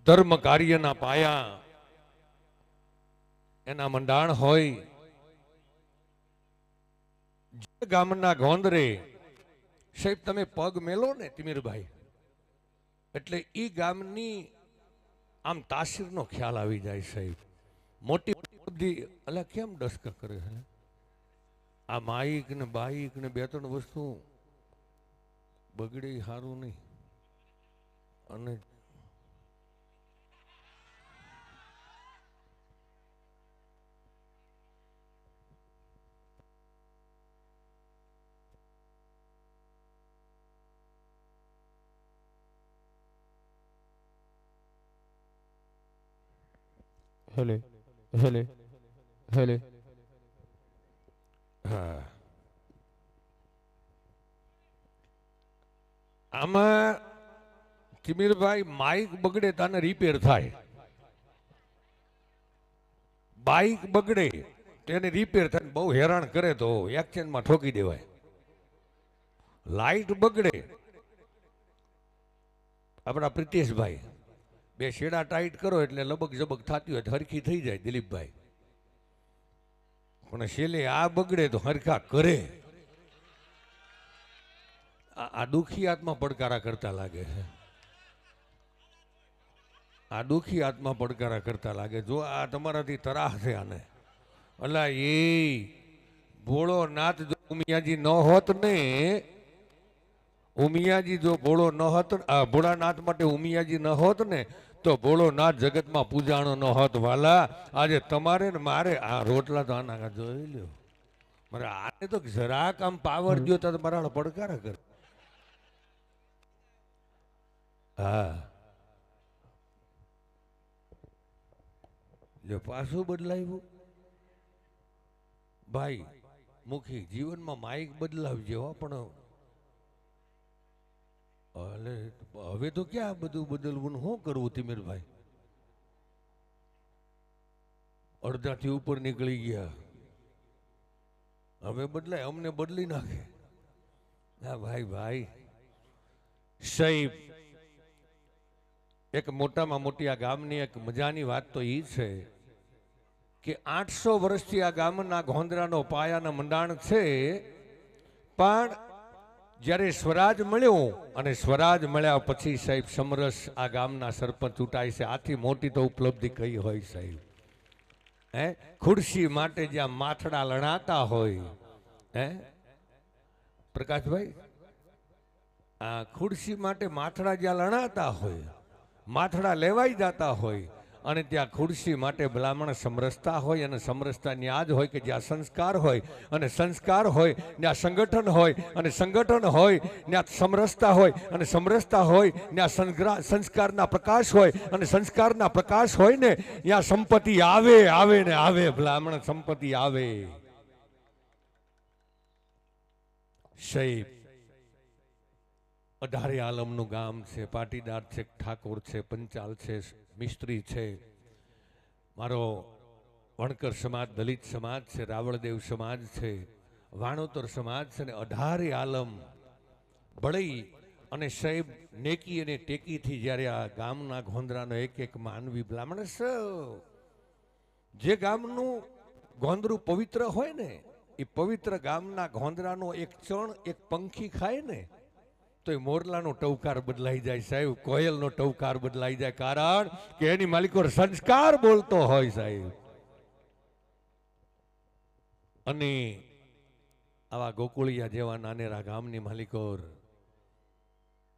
ધર્મ કાર્યના પાયા એના મંડાણ હોય. જે ગામના ગોંદરે સાહેબ તમે પગ મેલો ને તિમીરભાઈ, એટલે ઈ ગામની આમ તાસીરનો ખ્યાલ આવી જાય સાહેબ. મોટી બધી અલા કેમ ડસકા કરે છે આ માઈક ને બાઈક ને બે ત્રણ વસ્તુ બગડે સારું નહીં. અને હેલે હેલે હેલે હા, આમાં તિમીરભાઈ માઇક બગડે તાને રિપેર થાય, બાઇક બગડે તેને રિપેર થાય, બહુ હેરાન કરે તો એક્સચેન્જમાં ઠોકી દેવાય. લાઇટ બગડે આપણા પ્રિતેશભાઈ બે શેડા ટાઈટ કરો એટલે લબક જબક થતી હોય હરખી થઈ જાય દિલીપભાઈ, પણ છેલ્લે આ બગડે તો હરખા કરે. આ દુઃખી આત્મા પડકારા કરતા લાગે છે, આ દુઃખી આત્મા પડકારા કરતા લાગે. જો આ તમારાથી તરાહ છે આને. અલા એ ભોળો નાથ જો ઉમિયાજી ન હોત ને, ઉમિયાજી જો ભોળો ન હોત, ભોળાનાથ માટે ઉમિયાજી ન હોત ને તો ભોળોનાથ જગતમાં પૂજાણો ન હોત વાલા. આજે તમારે ને મારે આ રોટલા તો આના જોઈ લ્યો, મારે આને તો જરાક આમ પાવર દો તો મારા પડકારા કરે. હા જો પાછું બદલાવ્યું ભાઈ મુખી જીવનમાં માઇક બદલાવજો પણ હવે તો ક્યાં બધું બદલવું, શું કરવું તિમીરભાઈ? અડધાથી ઉપર નીકળી ગયા, હવે બદલાય અમને બદલી નાખે. હા ભાઈ ભાઈ સાહેબ, એક મોટામાં મોટી આ ગામની એક મજાની વાત તો એ છે કે 800 વર્ષથી આ ગામના ગોંદરાનો પાયાના મંડાણ છે. પણ જ્યારે સ્વરાજ મળ્યો અને સ્વરાજ મળ્યા પછી સાહેબ સમરસ આ ગામના સરપંચ ચૂંટાય છે. આથી મોટી તો ઉપલબ્ધિ કઈ હોય સાહેબ? હે, ખુરશી માટે જ્યાં માથડા લણાતા હોય, હે પ્રકાશભાઈ, આ ખુરશી માટે માથડા જ્યાં લણાતા હોય, માથડા લેવાઈ જતા હોય, અને ત્યાં ખુરશી માટે ભલામણ સમરસતા હોય, અને સમરસતા ન્યાજ હોય કે જ્યાં સંસ્કાર હોય, અને સંસ્કાર હોય ત્યાં સંગઠન હોય, અને સંગઠન હોય ત્યાં સમરસતા હોય, અને સમરસતા હોય ત્યાં સંસ્કારના પ્રકાશ હોય, અને સંસ્કારના પ્રકાશ હોય ને ત્યાં સંપત્તિ આવે આવે ને આવે, ભલામણ સંપત્તિ આવે. સાહેબ 18 આલમનું ગામ છે, પાટીદાર છે, ઠાકોર છે, પંચાલ છે, મિસ્ત્રી છે, મારો વણકર સમાજ, દલિત સમાજ છે, રાવળદેવ સમાજ છે, વાણોતર સમાજ છે, ને 18 આલમ ભળી અને સાહેબ નેકી અને ટેકીથી જ્યારે આ ગામના ગોંદરાનો એક એક માનવી બ્રાહ્મણ જે ગામનું ગોંદરું પવિત્ર હોય ને, એ પવિત્ર ગામના ગોંદરાનો એક ચણ એક પંખી ખાય ને તો એ મોરલાનો ટવકાર બદલાઈ જાય સાહેબ, કોયલનો ટવકાર બદલાઈ જાય. કારણ કે એની માલિકો સંસ્કાર બોલતો હોય સાહેબ. અને આવા ગોકુળિયા જેવા નાનેરા ગામની માલિકો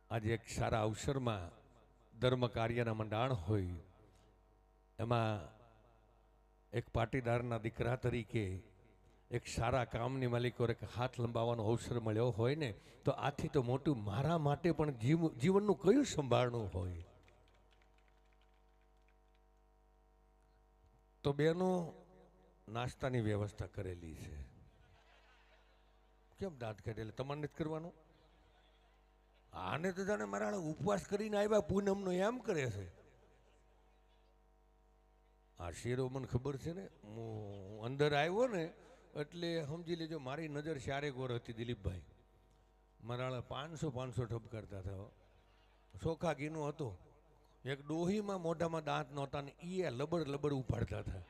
આજે એક સારા અવસરમાં ધર્મ કાર્યના મંડાણ હોય, એમાં એક પાટીદારના દીકરા તરીકે એક સારા કામની માલિકો એક હાથ લંબાવવાનો અવસર મળ્યો હોય ને, તો આથી તો મોટું મારા માટે પણ જીવનનું કયું સંભાળનું હોય? તો બેનો નાસ્તાની વ્યવસ્થા કરેલી છે. કેમ દાંત કાઢે? એટલે તમારે નથી કરવાનું? આને તો જાણે મારા ઉપવાસ કરીને આવ્યા પૂનમનો એમ કરે છે. આ શેરો મને ખબર છે ને, હું અંદર આવ્યો ને એટલે સમજી લેજો મારી નજર ચારે ગોર હતી દિલીપભાઈ. મારા 500 ઠપ કરતા હતા, ચોખા ઘીનો હતો એક ડોહીમાં મોઢામાં દાંત નહોતા ને એ લબડ લબડ ઉપાડતા હતા.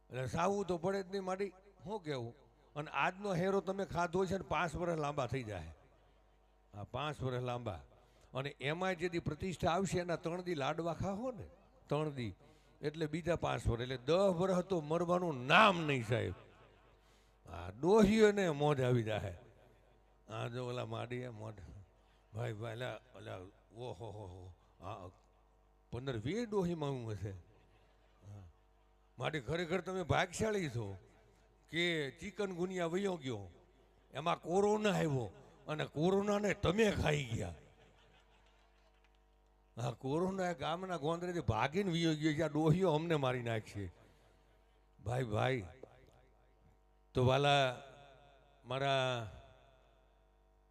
એટલે સાવું તો પડે જ નહીં મારી, શું કેવું. અને આજનો હેરો તમે ખાધો છે ને 5 વર્ષ લાંબા થઈ જાય. હા, 5 વર્ષ લાંબા. અને એમાં જેથી પ્રતિષ્ઠા આવશે એના 3 દી લાડવા ખાઓ ને, 3 દી એટલે બીજા 5 વર્ષ, એટલે 10 વર્ષ તો મરવાનું નામ નહીં સાહેબ. હા, ડોહીઓને મોજ આવી જાય. હા, જો ઓલા માડી મોઢ ભાઈ ભાઈ ઓલા ઓહો હો હા 15-20 ડોહીમાં હું હશે. માટે ખરેખર તમે ભાગશાળી છો કે ચિકનગુનિયા વયો ગયો, એમાં કોરોના આવ્યો અને કોરોનાને તમે ખાઈ ગયા. હા, કોરોના ગામના ગોંદરેથી ભાગીને વયો ગયો, જ્યાં ડોહીઓ અમને મારી નાખશે. ભાઈ ભાઈ તો વાલા મારા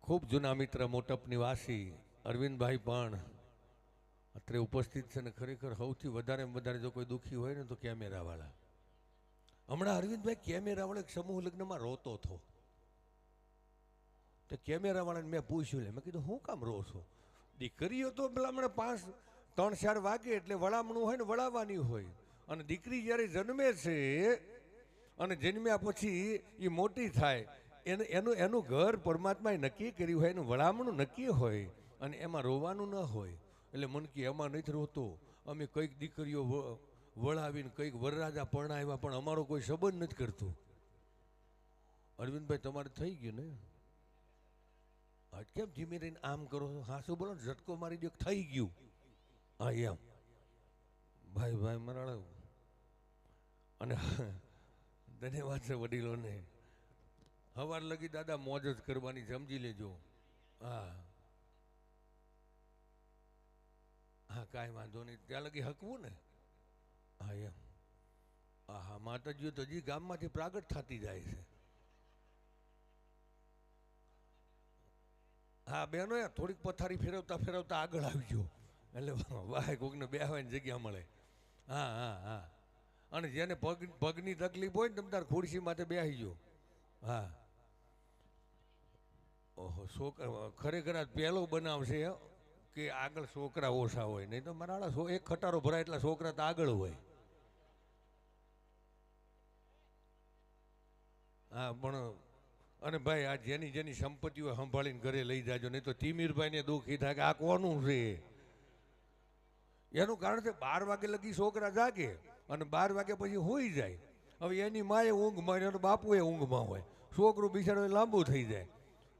ખૂબ જૂના મિત્ર મોટપ નિવાસી અરવિંદભાઈ પણ અત્રે ઉપસ્થિત છે ને ખરેખર સૌથી વધારે જો કોઈ દુઃખી હોય ને તો કેમેરાવાળા. હમણાં અરવિંદભાઈ કેમેરાવાળા એક સમૂહ લગ્નમાં રોતો હતો. તો કેમેરાવાળાને મેં પૂછ્યું, મેં કીધું હું કામ રો છો? દીકરીઓ તો પેલા હમણાં 5-3-4 વાગે એટલે વળામણું હોય ને વળાવવાની હોય, અને દીકરી જ્યારે જન્મે છે અને જન્મ્યા પછી એ મોટી થાય એનું ઘર પરમાત્માએ નક્કી કર્યું હોય, એનું વળામણું નક્કી હોય અને એમાં રોવાનું ન હોય. એટલે મન કે એમાં નથી રોતો, અમે કંઈક દીકરીઓ વળાવીને કંઈક વરરાજા પરણાવ્યા પણ અમારો કોઈ સંબંધ નથી કરતો. અરવિંદભાઈ તમારે થઈ ગયું ને, આજ કેમ ધીમે રહીને આમ કરો છો? હા શું બોલો, ઝટકો મારી દો, થઈ ગયું. હા એમ ભાઈ ભાઈ મારા. અને ધન્યવાદ છે વડીલોને. સવાર લગી દાદા મોજ જ કરવાની, સમજી લેજો. હા હા, કાંઈ વાંધો નહીં, ત્યાં લગી હકવું ને. હા એમ. હા હા, માતાજીઓ તો હજી ગામમાંથી પ્રાગટ થતી જાય છે. હા બેનો, થોડીક પથારી ફેરવતા ફેરવતા આગળ આવજો, એટલે વાહ કોકને બેહવાની જગ્યા મળે. હા હા હા, અને જેને પગની તકલીફ હોય ને તમે તાર ખુરશી માથે બેસી ગયો. હા ઓહો, છોકરા ખરેખર આ પહેલો બનાવશે કે આગળ છોકરા ઓછા હોય, નહીં તો મારા એક ખટારો ભરાય એટલા છોકરા તો આગળ હોય. હા પણ અને ભાઈ આ જેની સંપત્તિઓ સંભાળીને ઘરે લઈ જાજો, નહીં તો તિમીરભાઈને દુઃખી થાય કે આ કોનું છે. એનું કારણ છે 12 વાગે લગી છોકરા જાગે અને 12 વાગે પછી હોઈ જાય. હવે એની માએ ઊંઘમાં હોય, બાપુએ ઊંઘમાં હોય, છોકરું બિચારો લાંબુ થઈ જાય.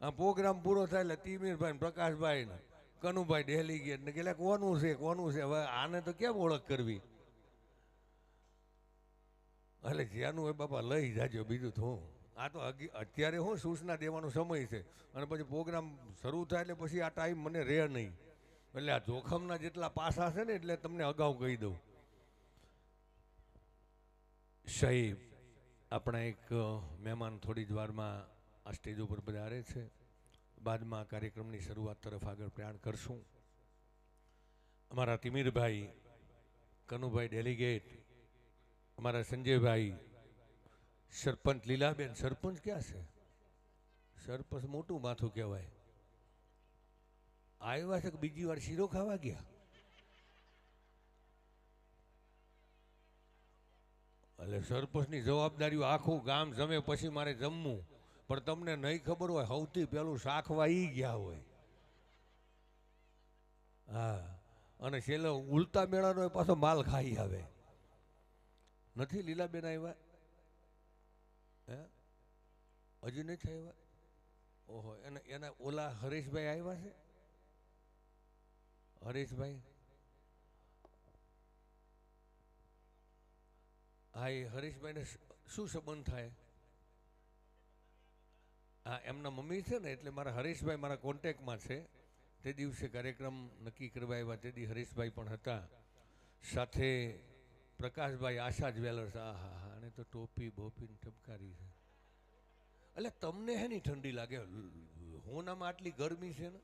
આ પ્રોગ્રામ પૂરો થાય એટલે તિમીરભાઈ, પ્રકાશભાઈ ને કનુભાઈ ડેલી ગયા ને કે કોનું છે કોનું છે. હવે આને તો કેમ ઓળખ કરવી? એટલે જેનું હોય બાપા લઈ જાજો, બીજું તો હું. આ તો અત્યારે હું સૂચના દેવાનો સમય છે, અને પછી પ્રોગ્રામ શરૂ થાય એટલે પછી આ ટાઈમ મને રહે નહીં. એટલે આ જોખમના જેટલા પાસા છે ને એટલે તમને અગાઉ કહી દઉં. સાહેબ આપણા એક મહેમાન થોડી જ વારમાં આ સ્ટેજ ઉપર પધારે છે. બાદમાં કાર્યક્રમની શરૂઆત તરફ આગળ પ્રયાણ કરશું. અમારા તિમીરભાઈ, કનુભાઈ ડેલિગેટ, અમારા સંજયભાઈ, સરપંચ લીલાબેન. સરપંચ ક્યાં છે? સરપંચ મોટું માથું કહેવાય. આવ્યા છે કે બીજી વાર શીરો ખાવા ગયા? એટલે સરપંચની જવાબદારીઓ આખું ગામ જમે પછી મારે જમવું, પણ તમને નહીં ખબર હોય સૌથી પહેલું શાખવા ઈ ગયા હોય. હા, અને છેલ્લે ઉલટા મેળાનો પાછો માલ ખાઈ આવે. નથી લીલાબેન આવ્યા? હે, હજી નથી આવ્યા? ઓહો, એના ઓલા હરેશભાઈ આવ્યા છે? હરેશભાઈ, હા, એ હરેશભાઈને શું સંબંધ થાય? હા, એમના મમ્મી છે ને, એટલે મારા હરેશભાઈ મારા કોન્ટેક્ટમાં છે. તે દિવસે કાર્યક્રમ નક્કી કરવા આવ્યા, તે દી હરેશભાઈ પણ હતા સાથે. પ્રકાશભાઈ, આશા જ્વેલર્સ. હા હા હા, અને તો ટોપી બોપી ટપકારી છે. એટલે તમને હે ની ઠંડી લાગે? હોનામાં આટલી ગરમી છે ને,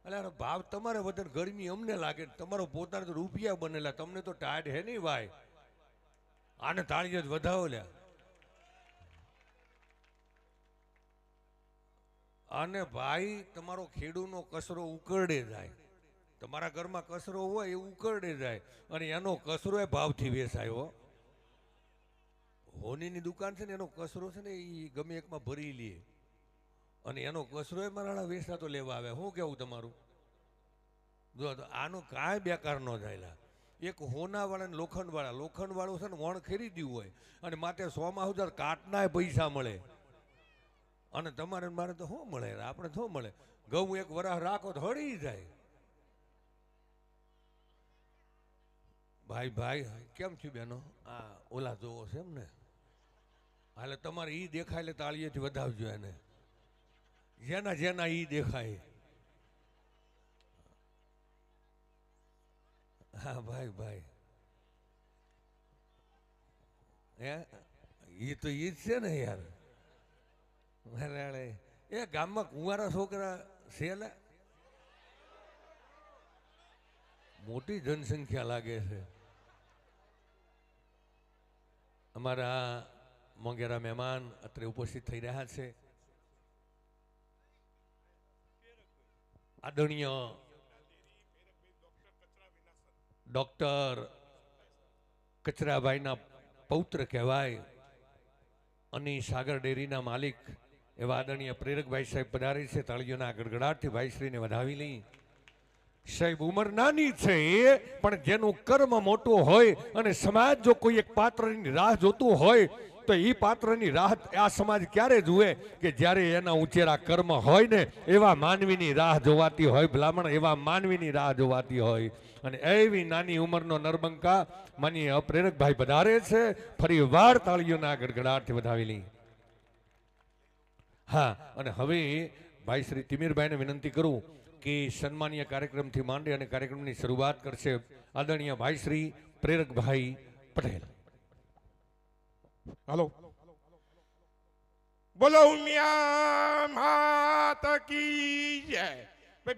એટલે ભાવ તમારે વધારે, ગરમી અમને લાગે. તમારો પોતાને તો રૂપિયા બનેલા, તમને તો ટાઢ હે નહીં ભાઈ. આને તાળીઓ જ વધાવો લ્યા. અને ભાઈ તમારો ખેડૂનો કચરો ઉકરડે જાય. તમારા ઘરમાં કચરો હોય એ ઉકરડે જાય અને એનો કચરો એ ભાવથી વેચાય હો. હોનીની દુકાન છે ને એનો કચરો છે ને એ ગમે એકમાં ભરી લે અને એનો કચરો એ મારા વેચાતો લેવા આવે. શું કેવું તમારું? જો આનું કાંઈ બેકાર ન જાય. એક હોનાવાળા ને લોખંડવાળું છે ને વણ ખરીદ્યું હોય અને માટે 100,000 કાટના પૈસા મળે અને તમારે મારે તો શું મળે? આપણે શું મળે? ઘઉં એક વરાહ રાખો તો હળી જાય. ભાઈ ભાઈ કેમ થયું બેનો? આ ઓલા જોવો છે એમ ને? હાલે તમારે ઈ દેખાય એટલે તાળીએથી વધાવજો એને. જેના જેના ઈ દેખાય. હા ભાઈ ભાઈ હે ઈ તો ઈ જ છે ને યાર. એ ગામમાં કુંવારા છોકરા છે ને મોટી જનસંખ્યા લાગે છે. અમારા મોંઘેરા મહેમાન અત્રે ઉપસ્થિત થઈ રહ્યા છે. આદરણીય ડોક્ટર કચરાભાઈના પૌત્ર કહેવાય અને સાગર ડેરીના માલિક એવા આદરણીય પ્રેરકભાઈ સાહેબ પધારે છે. તાળીઓના ગડગડાટથી ભાઈશ્રીને વધાવી લઈ. સાહેબ ઉંમર નાની છે પણ જેનું કર્મ મોટું હોય અને સમાજ જો કોઈ એક પાત્રની રાહ જોતું હોય તો એ પાત્રની રાહ આ સમાજ ક્યારે જુએ કે જ્યારે એના ઉંચેરા કર્મ હોય ને એવા માનવીની રાહ જોવાતી હોય. ભલામણ એવા માનવીની રાહ જોવાતી હોય અને એવી નાની ઉંમરનો નરબંકા માનીય પ્રેરકભાઈ પધારે છે. ફરી વાર તાળીઓના ગડગડાટથી વધાવી લઈ. હા અને હવે ભાઈ શ્રી તિમિરભાઈને વિનંતી કરું કે સન્માનીય કાર્યક્રમથી માંડી અને કાર્યક્રમની શરૂઆત કરશે આદરણીય ભાઈ શ્રી પ્રેરકભાઈ પટેલ. હલો બોલો ઉમિયા માત કી જય.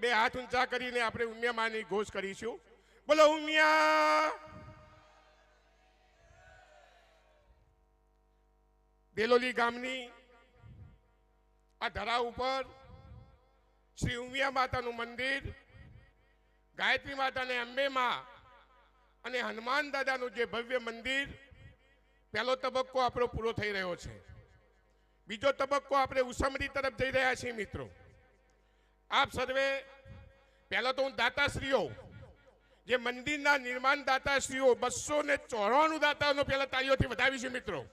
બે હાથ ઊંચા કરીને આપણે ઉમિયા માની ઘોષ કરીશું. બોલો ઉમિયા. દેલોલી ગામની આ ધરા ઉપર શ્રી ઉમિયા માતાનું મંદિર, ગાયત્રી માતાને અંબે માં અને હનુમાન દાદાનું જે ભવ્ય મંદિર, પહેલો તબક્કો આપણો પૂરો થઈ રહ્યો છે. બીજો તબક્કો આપણે ઉસમરી તરફ જઈ રહ્યા છીએ. મિત્રો આપ સર્વે પહેલા તો હું દાતાશ્રીઓ જે મંદિરના નિર્માણ દાતાશ્રીઓ 294 દાતાઓનો પહેલા તાળીઓથી વધાવીશું. મિત્રો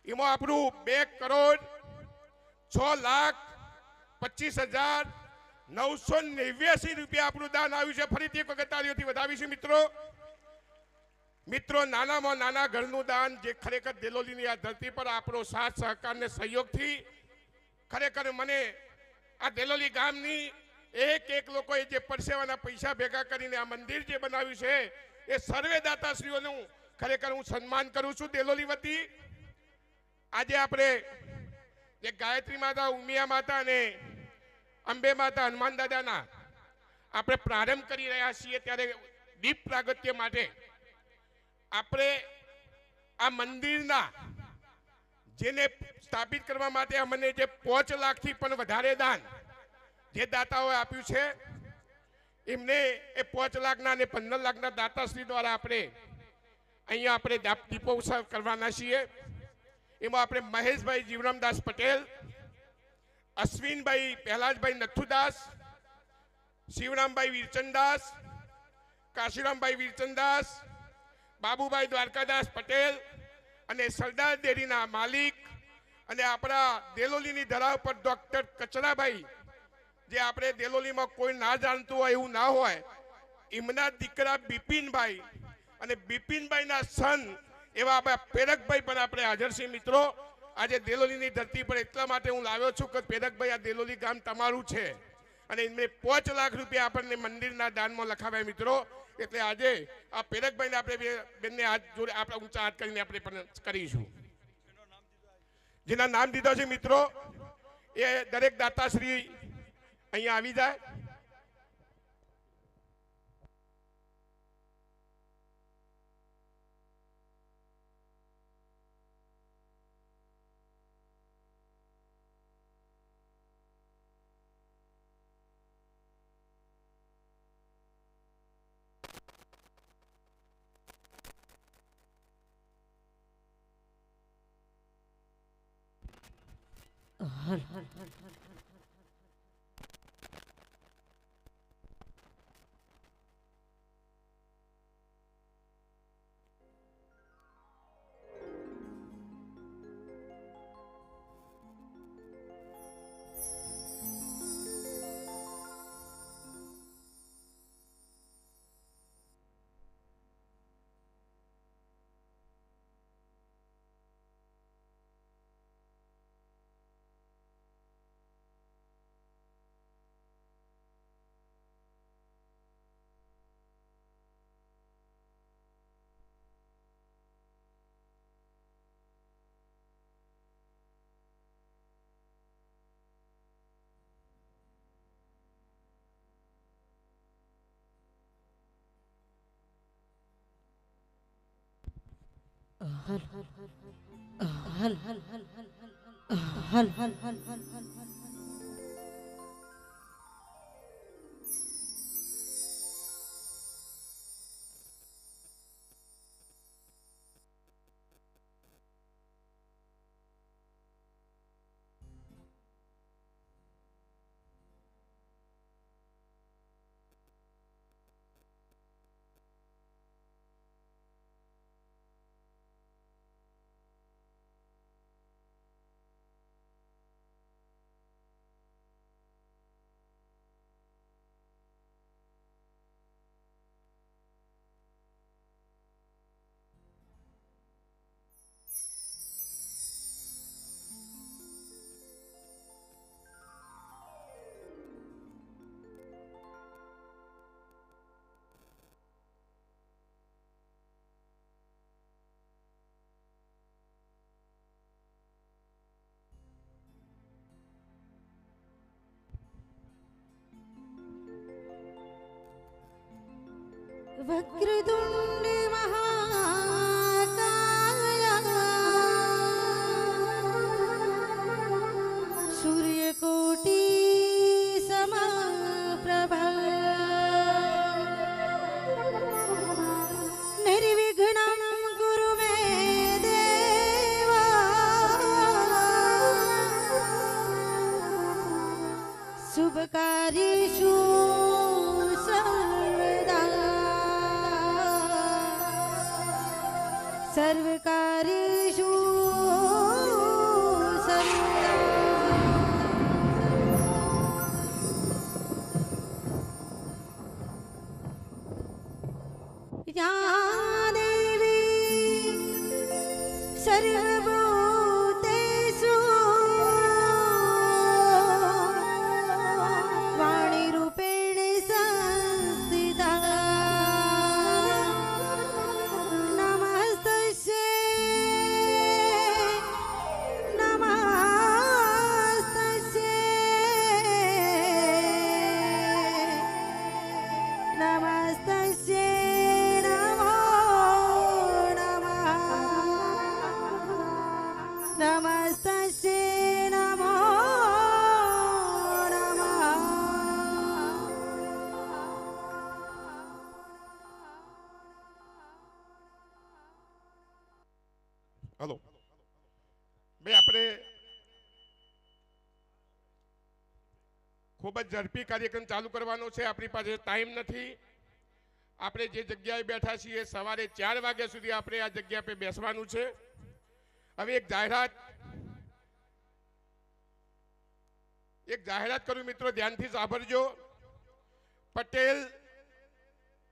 એમાં આપણું 2,06,25,989 રૂપિયા આપણું દાન આવ્યું છે. ફરીથી એક વખત તાળીઓથી વધાવીશું. મિત્રો નાનામાં નાના ઘરનું દાન જે ખરેખર દેલોલીની આ ધરતી પર આપણો સાથ સહકાર ને સહયોગથી ખરેખર મને આ દેલોલી ગામની એક લોકોએ જે પરસેવાના પૈસા ભેગા કરીને આ મંદિર જે બનાવ્યું છે એ સર્વે દાતાશ્રીઓનું ખરેખર હું સન્માન કરું છું દેલોલી વતી. આજે આપણે જે ગાયત્રી માતા, ઉમિયા માતા અને અંબે માતા, હનુમાન દાદાના આપણે પ્રારંભ કરી રહ્યા છીએ ત્યારે દીપ પ્રાગટ્ય માટે આપણે આ મંદિરના જેને સ્થાપિત કરવા માટે અમને જે 5 લાખથી પણ વધારે દાન જે દાતાઓએ આપ્યું છે એમને એ 5 લાખના અને 15 લાખના દાતાશ્રી દ્વારા આપણે અહીંયા આપણે દીપોત્સવ કરવાના છીએ. એમાં આપણે મહેશભાઈ જીવરામદાસ પટેલ, અશ્વિનભાઈ પહેલાજભાઈ નથુદાસ, શિવરામભાઈ વીરચંદાસ, કાશીરામભાઈ વીરચંદાસ, બાબુભાઈ દ્વારકાદાસ પટેલ અને સરદાર ડેરીના માલિક અને આપણા દેલોલીની ધરા ઉપર ડોક્ટર કચરાભાઈ, જે આપણે દેલોલીમાં કોઈ ના જાણતું હોય એવું ના હોય, એમના દીકરા બિપિનભાઈ અને બિપિનભાઈના સન એવા આપણા પ્રેરકભાઈ પણ આપણે હાજર છે. મિત્રો આજે દેલોલીની ધરતી પર એટલા માટે હું લાવ્યો છું કે પ્રેરકભાઈ આ દેલોલી ગામ તમારું છે અને એમને 5 લાખ રૂપિયા આપણને મંદિરના દાનમાં લખાવ્યા. મિત્રો એટલે આજે આ પ્રેરકભાઈને આપણે બંને હાથ જોડે આપણે ઊંચા હાથ કરીને આપણે પણ કરીશું. જેના નામ દીધા છે મિત્રો એ દરેક દાતાશ્રી અહીંયા આવી જાય. वक्रतुंड महाकाय सूर्यकोटि समप्रभ निर्विघ्नं कुरु मे देव शुभकार्येषु सर्वकार्येषु या देवी सर्वभूतेषु वाणीरूपेण संस्थिता હલો ભાઈ, આપણે ખૂબ જ ઝડપી કાર્યક્રમ ચાલુ કરવાનો છે. આપણી પાસે ટાઈમ નથી. આપણે જે જગ્યાએ બેઠા છીએ સવારે 4 વાગ્યા સુધી આપણે આ જગ્યા પર બેસવાનું છે. હવે એક જાહેરાત કરું મિત્રો, ધ્યાનથી સાંભળજો. પટેલ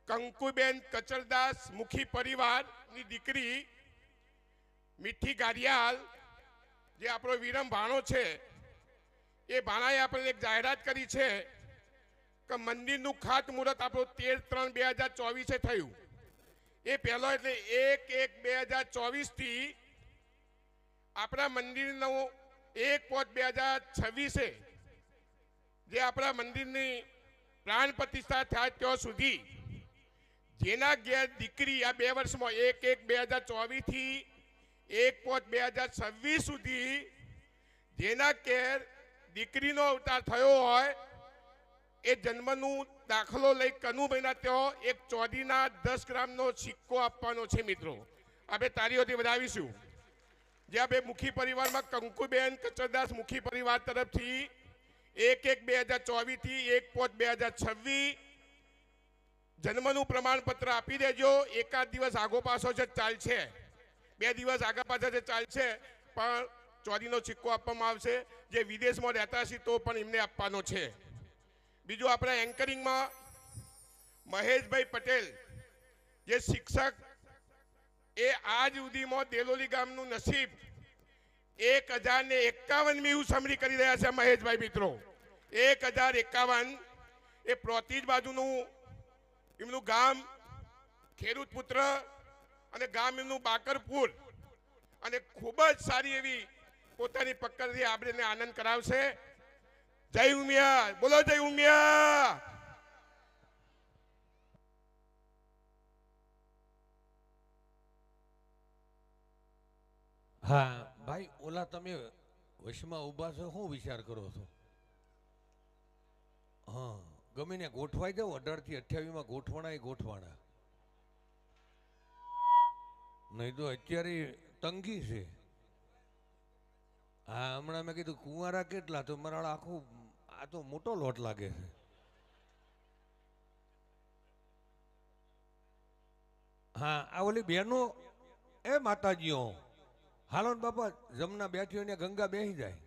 કંકુબેન કચરદાસ મુખી પરિવારની દીકરી મીઠી ગારિયાલ, જે આપણો વિરમ ભાણો છે, એ ભાણાએ આપણે એક જાહેરાત કરી છે કે મંદિરનું ખાતમુહૂર્ત આપણું 13/3/2024 થયું. એ પહેલો એટલે 1/1/2024 થી આપણા મંદિરનું 1/5/2026 જે આપણા મંદિરની પ્રાણ પ્રતિષ્ઠા થાય ત્યાં સુધી જેના ઘેર દીકરી આ 2 વર્ષમાં 1/1/2024 થી 1/5/2026 સુધી જેના ઘેર દીકરીનો અવતાર થયો હોય એ જન્મનું દાખલો લઈ કનુભાઈના ત્યાં એક ચોદીના 10 ગ્રામનો સિક્કો આપવાનો છે. મિત્રો આપણે તાળીઓથી વધાવીશું. જ્યાં બે મુખી પરિવારમાં કંકુબેન કચરદાસ મુખી પરિવાર તરફથી 1/1/2024 થી 1/5/2026 જન્મનું પ્રમાણપત્ર આપી દેજો. એકાદ દિવસ આગો પાછો છે ચાલશે, 2 દિવસ આગા પાછા છે ચાલશે, પણ ચોરીનો સિક્કો આપવામાં આવશે. જે વિદેશમાં રહેતા છે તો પણ એમને આપવાનો છે. બીજું આપણા એન્કરિંગમાં મહેશભાઈ પટેલ જે શિક્ષક, એ આજ સુધીમાં દેલોલી ગામનું નસીબ 1051મી ઉસમરી કરી રહ્યા છે. મહેશભાઈ મિત્રો 1051 એ પ્રોતિજ બાજુનું એમનું ગામ ખેડૂત પુત્ર અને ગામ એમનું બાકરપુર, અને ખૂબ જ સારી એવી પોતાની પકડથી આપણે આનંદ કરાવશે. જય ઉમિયા, બોલો જય ઉમિયા. હા ભાઈ, ઓલા તમે વશમાં ઊભા છો, શું વિચાર કરો છો? હા, ગમે ને ગોઠવાઈ જાવ. 18 થી 28 ગોઠવાણા ગોઠવાણા, નહીં તો અત્યારે તંગી છે. હા, હમણાં મેં કીધું કુંવારા કેટલા, તો મારા આખું આ તો મોટો લોટ લાગે છે. હા, આ ઓલી બહેનો, એ માતાજીઓ, હાલો ને બાપા, જમના બેઠી હોય ને ગંગા બેસી જાય.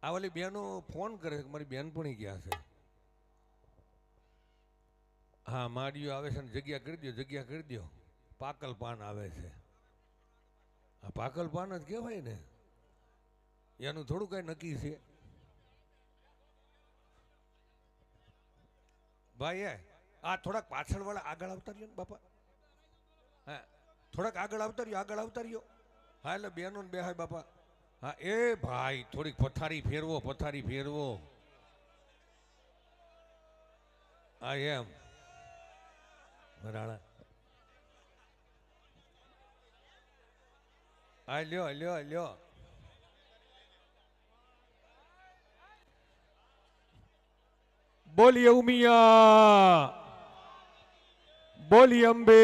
આ ઓલી બહેનો ફોન કરે છે, મારી બેનપણી ગયા છે. હા, માડીઓ આવે છે ને જગ્યા કરી દો, જગ્યા કરી દો. પાકલ પાન આવે છે. આ પાકલ પાન જ કહેવાય ને, એનું થોડું કઈ નક્કી છે ભાઈ. આ થોડાક પાછળ વાળા આગળ આવતા રહ્યો ને બાપા. હા, થોડાક આગળ આવતા રહ્યો, આગળ આવતા રહ્યો. હા, એટલે બેનો ને બેહાય બાપા. હા, એ ભાઈ થોડીક પથારી ફેરવો, પથારી ફેરવો. હા, એમ બરાડા. હા, લ્યો લ્યો લ્યો. બોલીએ ઉમિયા, બોલીએ અંબે,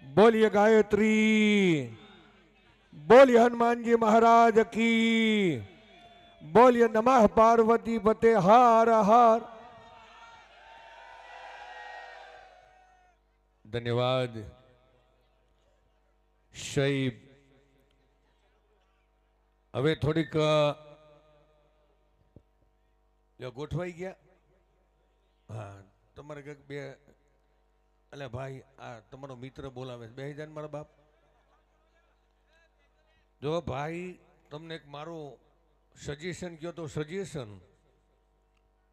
બોલીએ ગાયત્રી, બોલીએ હનુમાનજી મહારાજ કી, બોલીએ નમઃ પાર્વતી પતે હાર હાર. ધન્યવાદ. શૈબ હવે થોડીક ગોઠવાઈ ગયા. હા, તમારે કંઈક બે, એટલે ભાઈ આ તમારો મિત્ર બોલાવે છે, બે જાય મારા બાપ. જો ભાઈ તમને એક મારું સજેશન કહો તો સજેશન,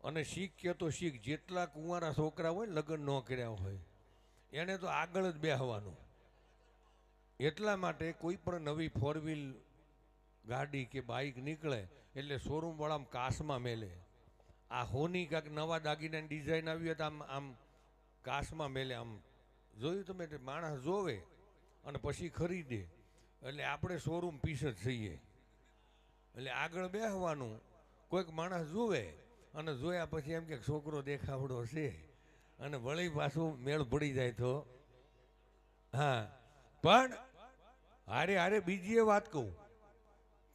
અને શીખ કહો તો શીખ. જેટલા કુંવારા છોકરા હોય ને, લગ્ન ન કર્યા હોય, એને તો આગળ જ બેહવાનું. એટલા માટે કોઈ પણ નવી 4 વ્હીલ ગાડી કે બાઇક નીકળે એટલે શોરૂમ વાળા કાસમાં મેલે. આ હોની કાંક નવા દાગીનાની ડિઝાઇન આવી હોય તો આમ આમ કાસમાં મેલે. આમ જોયું તમે? માણસ જોવે અને પછી ખરીદે. એટલે આપણે શોરૂમ પીસ જ થઈએ. એટલે આગળ બેસવાનું. કોઈક માણસ જોવે અને જોયા પછી એમ કે છોકરો દેખાવડો છે, અને વળી પાછું મેળ પડી જાય તો. હા, પણ હારે હારે બીજી એ વાત કહું,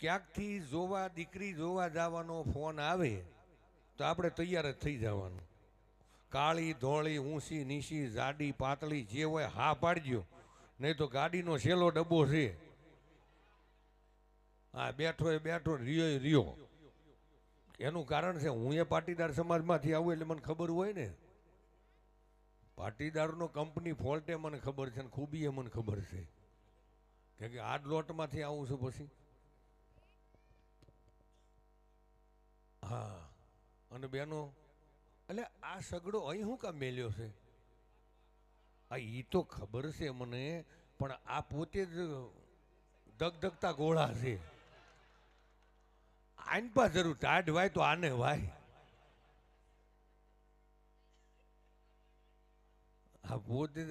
ક્યાંકથી જોવા, દીકરી જોવા જવાનો ફોન આવે તો આપણે તૈયાર જ થઈ જવાનું. કાળી ધોળી, ઊંચી નીચી, જાડી પાતળી, જે હોય હા પાડજો, નહીં તો ગાડીનો છેલ્લો ડબ્બો છે. હા, બેઠો એ બેઠો, રહ્યો એ રહ્યો. એનું કારણ છે, હું એ પાટીદાર સમાજમાંથી આવું એટલે મને ખબર હોય ને. પાટીદારનો કંપની ફોલ્ટે મને ખબર છે, અને ખૂબી એ મને ખબર છે, કેમ કે આ લોટમાંથી આવું છું પછી. હા, અને બેનો, એટલે આ સગડો અહીં શું કામ મેલ્યો છે? આ ઈ તો ખબર છે મને, પણ આ પોતે જ ધગધગતા ગોળા છે. આને પા જરૂર ટાઢ વાય તો આને વાય. આ પોતે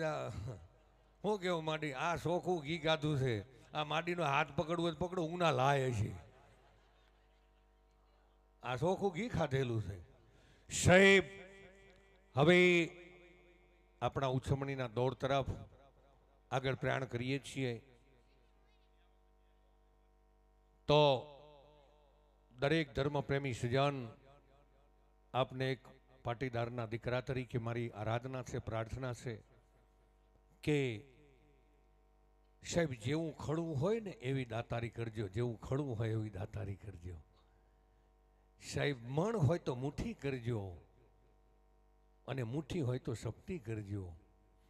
શું કેવું માડી, આ શોખું ઘી ગાધું છે. આ માડીનો હાથ પકડવો પકડો, ઊના લાય છે. આ શોખું ઘી ખાધેલું છે. સાહેબ, હવે આપણા ઉછમણીના દોર તરફ આગળ પ્રયાણ કરીએ છીએ તો દરેક ધર્મપ્રેમી સજ્જન આપને એક પાટીદારના દીકરા તરીકે મારી આરાધના છે, પ્રાર્થના છે કે સાહેબ જેવું ખડું હોય ને એવી દાતારી કરજો, જેવું ખડું હોય એવી દાતારી કરજો. સાહેબ મણ હોય તો મુઠ્ઠી કરજો, અને મુઠ્ઠી હોય તો સપટી કરજો,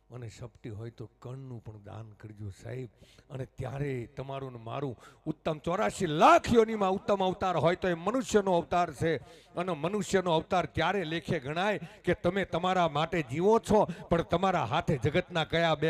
અને સપટી હોય તો કણનું પણ દાન કરજો સાહેબ. અને ત્યારે તમારું ને મારું ઉત્તમ 84 લાખ યોનીમાં ઉત્તમ અવતાર હોય તો એ મનુષ્યનો અવતાર છે. અને મનુષ્યનો અવતાર ત્યારે લેખે ગણાય કે તમે તમારા માટે જીવો છો, પણ તમારા હાથે જગતના કયા બે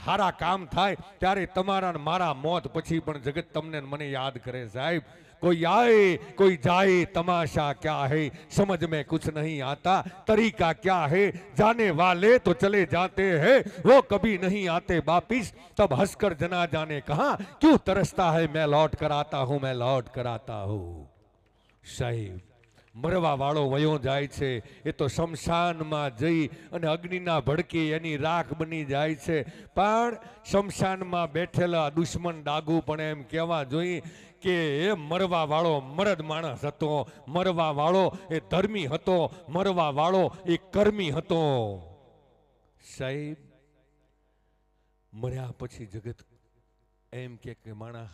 હારા કામ થાય ત્યારે તમારા ને મારા મોત પછી પણ જગત તમને ને મને યાદ કરે સાહેબ. कोई आए कोई जाए तमाशा क्या है समझ में कुछ नहीं आता, तरीका क्या है जाने वाले तो चले जाते हैं वो कभी नहीं आते वापिस, तब हंसकर जना जाने कहा क्यों तरसता है मैं लौट कर आता हूं, मैं लौट कर आता हूं. साहेब મરવા વાળો વયો જાય છે એ તો શમશાનમાં જઈ અને અગ્નિના ભડકે એની રાખ બની જાય છે. પણ શમશાનમાં બેઠેલા દુશ્મન ડાગુ પણ એમ કહેવા જોઈએ કે એ મરવા વાળો મરદ માણસ હતો, મરવા વાળો એ ધર્મી હતો, મરવા વાળો એ કર્મી હતો. સાહેબ મર્યા પછી જગત એમ કે માણસ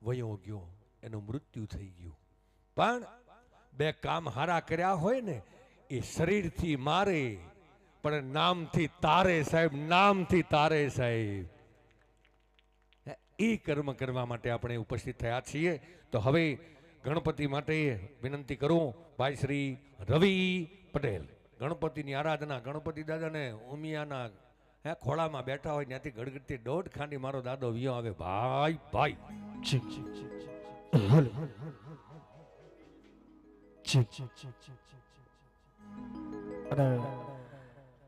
વયો ગયો, એનું મૃત્યુ થઈ ગયું. પણ બે કામ હારા કર્યા હોય ને એ શરીરથી મારે પણ નામથી તારે સાહેબ, નામથી તારે સાહેબ. એ કર્મ કરવા માટે આપણે ઉપસ્થિત થયા છીએ. તો હવે ગણપતિ માટે વિનંતી કરું ભાઈ શ્રી રવિ પટેલ. ગણપતિની આરાધના, ગણપતિ દાદાને ઉમિયાના ખોળામાં બેઠા હોય ત્યાંથી ગડગડતી 1.5 ખાંડી મારો દાદો વિયો આવે. ભાઈ ભાઈ અને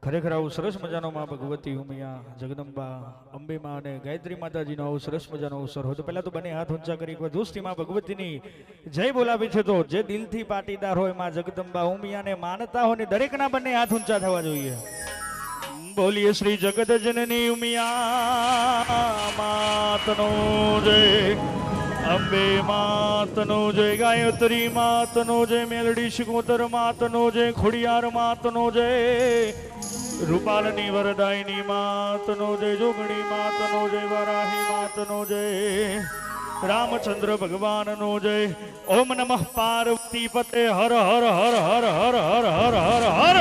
ખરેખર આવું સરસ મજાનો માં ભગવતી ઉમિયા જગદંબા અંબેમાં અને ગાયત્રી માતાજીનો આવું સરસ મજાનો અવસર હોય તો પહેલા તો બંને હાથ ઊંચા કરી એકવાર દોસ્તી માં ભગવતીની જય બોલાવી છે. તો જે દિલથી પાટીદાર હોય માં જગદંબા ઉમિયાને માનતા હોય ને દરેકના બંને હાથ ઊંચા થવા જોઈએ. બોલીએ શ્રી જગત જનની ઉમિયા માતનો જય, અંબે માતનો જય, ગાયત્રી માતનો જય, મેલડી શિકોતર માતનો જય, ખોડિયાર માતનો જય, રૂપાલની વરદાયની માતનો જય, જોગણી માતનો જય, વરાહી માતનો જય, રામચંદ્ર ભગવાનનો જય. ઓમ નમઃ પાર્વતી પતે હર હર હર હર હર હર હર હર હર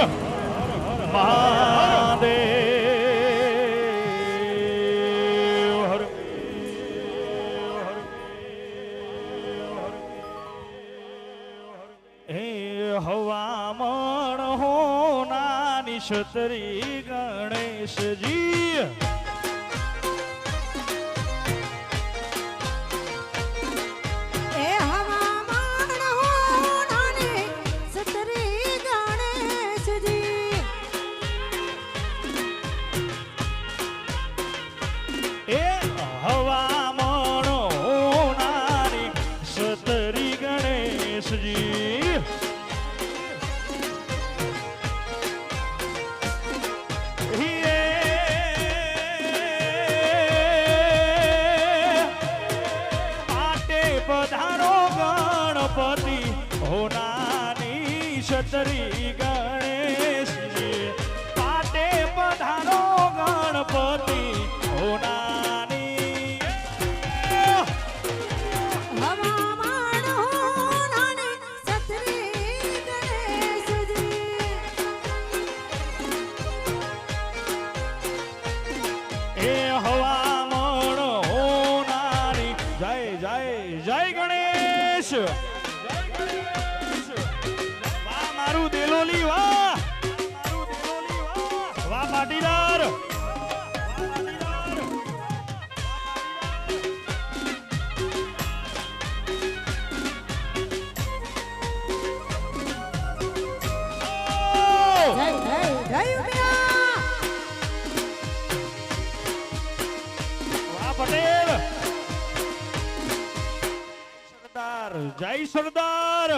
મહાદેવ. હવામણ હો નાની છતરી ગણેશજી, એ હવામાન હો નાને સતરી ગણેશજી, એ હવામણ હો નાની છતરી ગણેશજી, પધારો ગણપતિ હો નાની છતરી ગણેશજી, પાટે પધારો ગણપતિ હો નાની. હવામાન હો નાને સતરી ગણેશજી, એ હવામણ હો નાની જય જય જય ગણેશ. વાહ મારું દેલોલી, વાહ વાહ પાટીદાર. જય જય જય ઉમિયા, વાહ પટેલ. સરદાર જય સરદાર.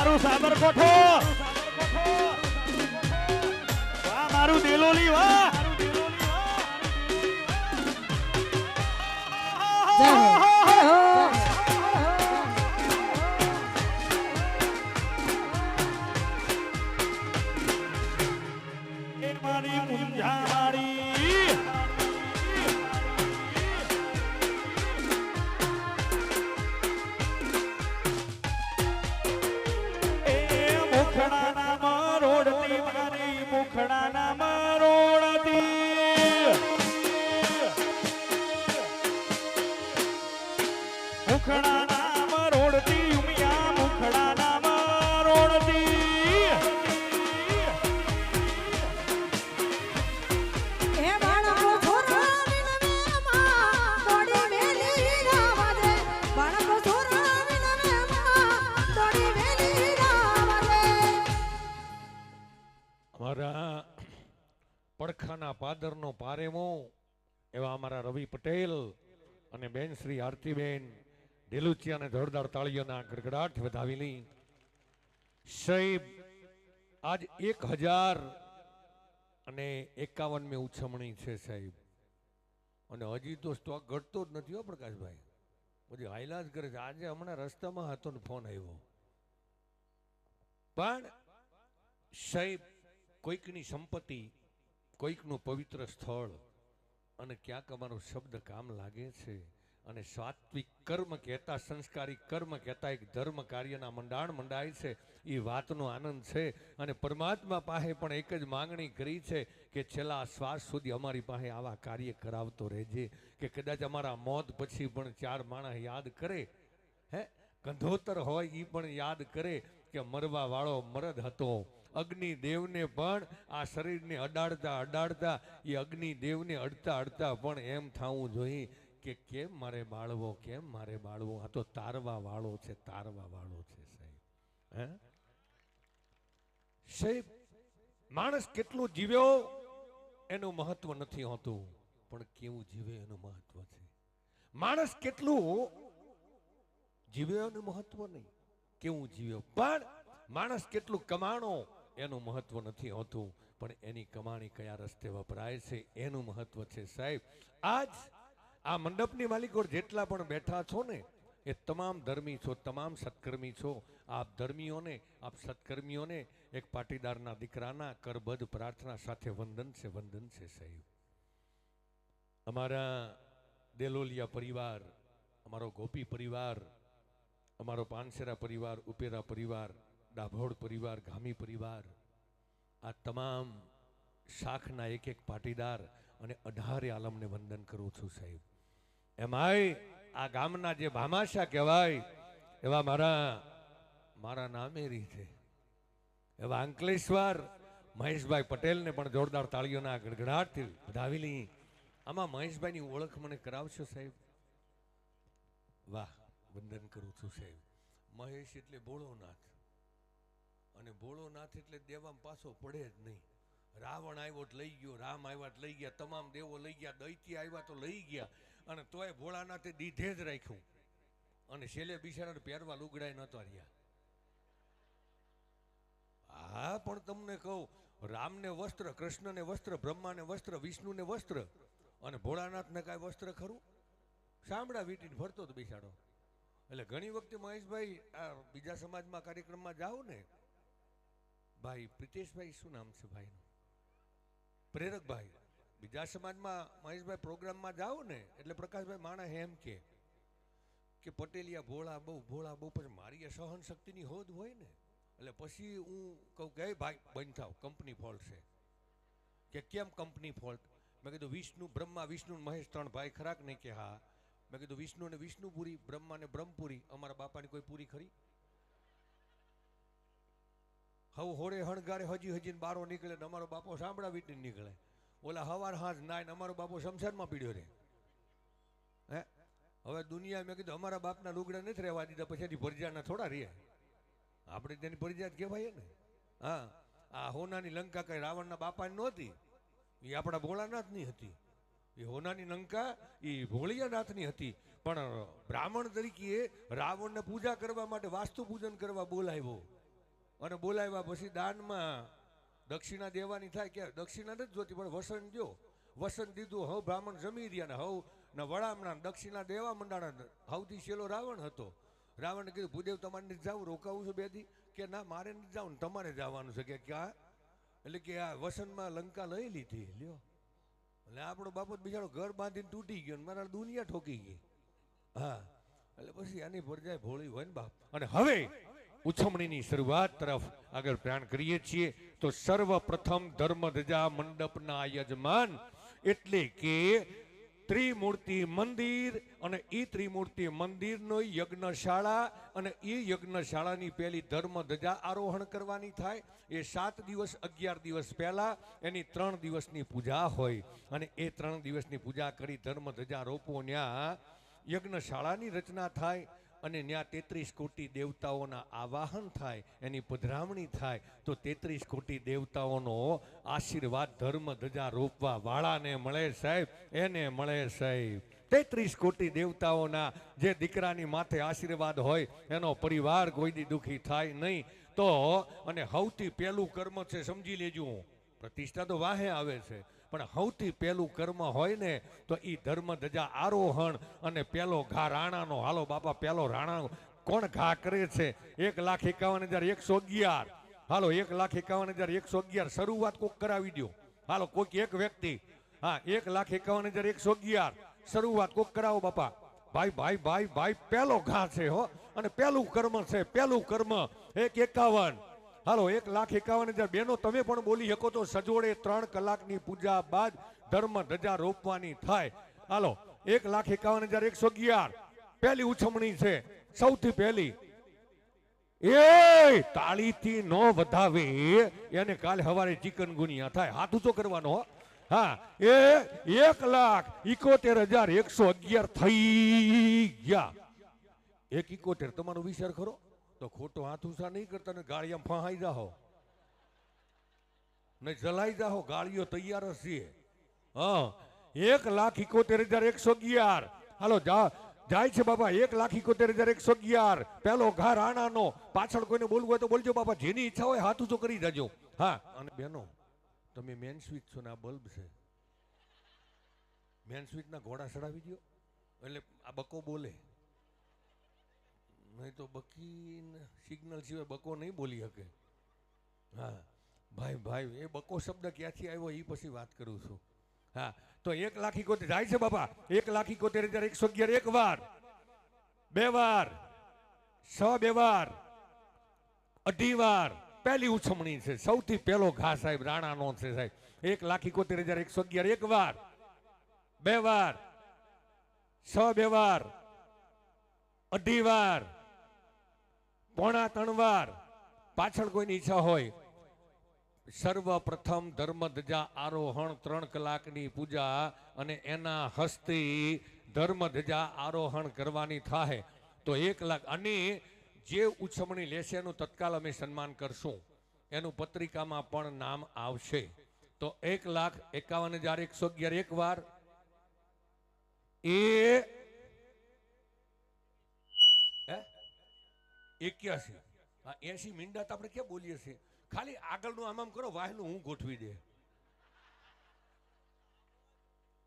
મારું સાબરકોઠો, વાહ મારું દેલોલી, વાહ જય હો, જય હો. એ મારી મુંજા મારી એ મુખડાના મરોડતી મારી મુખડાના મરોડતી મુખડાના મરોડતી ઉમિયા મુખડાના મરોડતી એ બાળકો છોરા વિનવેમાં તોડી મેલી રાવા દે. બાળકો છોરા વિનવેમાં તોડી મેલી રાવા દે. અમારા પડખાના પાદરનો પારેમો એવા અમારા રવિ પટેલ અને બેન શ્રી આરતીબેન ઢેલુચિયાને જોરદાર તાળીઓના ગડગડાટ વધાવેલી. સાહેબ આજ 1051 ઉછમણી છે સાહેબ, અને હજી તો સ્ટોક ઘટતો જ નથી હો પ્રકાશભાઈ, બધી હાઈલા જ કરે છે. આજે હમણાં રસ્તામાં હતો ને ફોન આવ્યો, પણ સાહેબ કોઈકની સંપત્તિ, કોઈકનું પવિત્ર સ્થળ, અને ક્યાંક અમારો શબ્દ કામ લાગે છે. અને સાત્વિક કર્મ કહેતા, સંસ્કારી કર્મ કહેતા એક ધર્મ કાર્યના મંડાણ મંડાય છે, એ વાતનો આનંદ છે. અને પરમાત્મા પાસે પણ એક જ માંગણી કરી છે કે છેલ્લા શ્વાસ સુધી અમારી પાસે આવા કાર્ય કરાવતો રહેજે, કે કદાચ અમારા મોત પછી પણ 4 માણસ યાદ કરે, હે કંધોતર હોય એ પણ યાદ કરે કે મરવા વાળો મરદ હતો. અગ્નિદેવને પણ આ શરીરને અડાડતા અડાડતા એ અગ્નિદેવને અડતા અડતા પણ એમ થવું જોઈએ કે કેમ મારે બાળવો, કેમ મારે બાળવો, આ તો તારવા વાળો છે, તારવા વાળો છે સાહેબ. હે સાહેબ માણસ કેટલું જીવ્યો એનું મહત્વ નથી હોતું, પણ કેવું જીવે એનું મહત્વ છે. માણસ કેટલું જીવ્યો એનું મહત્વ નહીં, કેવું જીવ્યો. પણ માણસ કેટલું કમાણો એનું મહત્વ નથી હોતું, પણ એની કમાણી કયા રસ્તે વપરાય છે એનું મહત્વ છે સાહેબ. આજ આ મંડપની માલિકો જેટલા પણ બેઠા છો ને એ તમામ ધર્મી છો, તમામ સત્કર્મી છો. આપ ધર્મીઓને, આપ સત્કર્મીઓને એક પાટીદારના દીકરાના કરબદ્ધ પ્રાર્થના સાથે વંદન છે, વંદન છે સાહેબ. અમારા દેલોલિયા પરિવાર, અમારો ગોપી પરિવાર, અમારો પાનસેરા પરિવાર, ઉપેરા પરિવાર, ડાભોળ પરિવાર, ગામી પરિવાર, આ તમામ શાખના એક એક પાટીદાર અને 18 આલમને વંદન કરું છું સાહેબ. એમાંય આ ગામના જે ભામાશા કહેવાય એવા મારા નામેરી છે એવા અંકલેશ્વર મહેશભાઈ પટેલને પણ જોરદાર તાળીઓના ગડગડાટથી વધાવેલી. આમાં મહેશભાઈની ઓળખ મને કરાવશો સાહેબ? વાહ, વંદન કરું છું સાહેબ. મહેશ એટલે ભોળોનાથ, અને ભોળોનાથ એટલે દેવામાં પાછો પડે જ નહીં. રાવણ આવ્યો તો લઈ ગયો, રામ આવ્યા તો લઈ ગયા, તમામ દેવો લઈ ગયા, દૈત્ય આવ્યા તો લઈ ગયા, અને તોય ભોળાનાથે દીધે જ રાખ્યું. અને છેલ્લે બિચારાને પહેરવા લુગડાય નતો રહ્યા. હા, પણ તમને કહું, રામને વસ્ત્ર, કૃષ્ણને વસ્ત્ર, બ્રહ્માને વસ્ત્ર, વિષ્ણુને વસ્ત્ર, અને ભોળાનાથને કાંઈ વસ્ત્ર ખરું? સાંભળા વીટીને ફરતો હતો બિચારો. એટલે ઘણી વખતે મહેશભાઈ આ બીજા સમાજમાં કાર્યક્રમમાં જાઓ ને, ભાઈ પ્રિતેશભાઈ, શું નામ છે ભાઈનું, પ્રેરકભાઈ, બીજા સમાજમાં મહેશભાઈ પ્રોગ્રામમાં જાઓ ને એટલે પ્રકાશભાઈ માણસ એમ કે પટેલિયા ભોળા બહુ, ભોળા બહુ. પછી મારી એ સહન શક્તિની હોદ હોય ને, એટલે પછી હું કહું કે ભાઈ બંધ થાવ, કંપની ફોલ્ટ છે. કે કેમ કંપની ફોલ્ટ? મેં કીધું વિષ્ણુ, બ્રહ્મા, વિષ્ણુ મહેશ 3 ભાઈ ખરાક નહીં? કે હા. મેં કીધું વિષ્ણુ ને વિષ્ણુપુરી, બ્રહ્મા ને બ્રહ્મપુરી, અમારા બાપાની કોઈ પૂરી ખરી? હવે હોળે હણગારે હજી બારો નીકળે ને અમારો બાપો સાંભળા વીટી નીકળે. ઓલા હવાર હાથ નાય ને અમારો બાપો શમશાનમાં પીડ્યો રે. હે હવે દુનિયા, મેં કીધું અમારા બાપના લુગડા નથી રહેવા દીધા, પછી ભરજાના થોડા રે. આપણે તેની ભરજા જ કહેવાય ને. હા, આ હોનાની લંકા કઈ રાવણના બાપાની નહોતી, એ આપણા ભોળાનાથની હતી. એ હોનાની લંકા એ ભોળિયાનાથની હતી. પણ બ્રાહ્મણ તરીકે રાવણને પૂજા કરવા માટે વાસ્તુ પૂજન કરવા બોલાવ્યો. અને બોલાવ્યા પછી દાનમાં દક્ષિણા દેવાની થાય કે દક્ષિણા નથી જોતી પણ વસન જો વસન દીધું હવ બ્રાહ્મણ જમી રહ્યા ને હવ ને વડામણા દક્ષિણા દેવા મંડાણા. સૌથી છેલ્લો રાવણ હતો. રાવણે કીધું ભૂદેવ તમારે નથી જવું, રોકાવું છું બેથી કે ના મારે નથી જવું ને તમારે જવાનું છે કે ક્યાં એટલે કે આ વસનમાં લંકા લઈ લીધી લ્યો. એટલે આપણો બાપો બિચારો ઘર બાંધીને તૂટી ગયો ને મારા દુનિયા ઠોકી ગઈ. હા એટલે પછી આની ભરજાઈ ભોળી હોય ને બાપ. અને હવે ઉછમણીની શરૂઆત તરફ આગળ પ્રયાણ કરીએ છીએ. તો સર્વપ્રથમ ધર્મ ધજા મંડપના યજમાન એટલે કે ત્રિમૂર્તિ મંદિર અને એ ત્રિમૂર્તિ મંદિરનો યજ્ઞશાળા અને એ યજ્ઞશાળાની પહેલી ધર્મ ધજા આરોહણ કરવાની થાય. એ 7 દિવસ 11 દિવસ પહેલા એની 3 દિવસની પૂજા હોય અને એ 3 દિવસની પૂજા કરી ધર્મ ધજા રોપો. ત્યાં યજ્ઞશાળાની રચના થાય અને ત્યાં 33 કોટી દેવતાઓના આવાહન થાય, એની પધરામણી થાય. તો 33 કોટી દેવતાઓનો આશીર્વાદ ધર્મ ધજા રોપવા વાળાને મળે સાહેબ, એને મળે સાહેબ. 33 કોટી દેવતાઓના જે દીકરાની માથે આશીર્વાદ હોય એનો પરિવાર કોઈ દી દુઃખી થાય નહીં. તો અને સૌથી પહેલું કર્મ છે સમજી લેજો, પ્રતિષ્ઠા તો વાહે આવે છે પણ સૌથી પહેલું કર્મ હોય ને તો એ ધર્મ ધજા આરોહણ અને પેલો ઘા રાણાનો. હાલો બાપા પેલો રાણા કોણ ઘા કરે છે? 1,51,111. હાલો 1,51,111 શરૂઆત કોક કરાવી દો. હાલો કોઈક એક વ્યક્તિ, હા 1,51,111 શરૂઆત કોક કરાવો બાપા. ભાઈ ભાઈ ભાઈ ભાઈ પેલો ઘા છે હો અને પેલું કર્મ છે, પેલું કર્મ 1,51. હાલો 1,51,000 બહેનો તમે પણ બોલી શકો તો સજોડે 3 કલાકની પૂજા બાદ ધર્મ ધજા રોપવાની થાય. હાલો 1,51,111 પહેલી ઉછમણી છે, સૌથી પહેલી. એ તાળીથી ન વધાવે એને કાલે સવારે ચિકનગુનિયા થાય. હાથ ઊંચો કરવાનો. હા એ 1,71,111 થઈ ગયા. 1,71 તમારો વિચાર કરો તો ખોટો હાથ ઊંચા નહીં કરતા ને ગાળિયા ફહાઈ જાઓ ને જલાઈ જાઓ. ગાળીઓ તૈયાર જ છે. હા 1,71,111. હાલો જાય છે બાપા. 1,71,111 પેલો ઘા રાણાનો. પાછળ કોઈને બોલવું હોય તો બોલજો બાપા, જેની ઈચ્છા હોય હાથ ઊંચો કરી જાજો. હા અને બેનો તમે મેન સ્વીચ છો ને આ બલ્બ છે, મેન સ્વીચ ના ઘોડા ચડાવી દો એટલે આ બકો બોલે. નહીં તો બકી સિગ્નલ સિવાય બકો નહીં બોલી શકે. હા ભાઈ ભાઈ એ બકો શબ્દ ક્યાંથી આવ્યો એ પછી વાત કરું છું. હા તો 1,71,000 જાય છે બાપા. 1,71,111 એક વાર, બે વાર, 2 વાર, 2.5 વાર. પહેલી ઉછમણી છે, સૌથી પહેલો ઘા સાહેબ રાણાનો છે સાહેબ. 1,71,111 એક વાર, 2 વાર, 2 વાર, 2.5 વાર, 3 વાર. પાછળ કોઈની ઈચ્છા હોય સર્વપ્રથમ ધર્મ ધજા આરોહણ 3 કલાકની પૂજા અને એના હસ્તે ધર્મ ધજા આરોહણ કરવાની થાય. તો 1 લાખ અને જે ઉછમણી લેશે એનું તત્કાલ અમે સન્માન કરશું, એનું પત્રિકામાં પણ નામ આવશે. તો 1,51,111 એક વાર, 81. 80 મીંડા તો આપણે ક્યાં બોલીએ છીએ? ખાલી આગળનું આમ કરો, વાહનું હું ગોઠવી દે.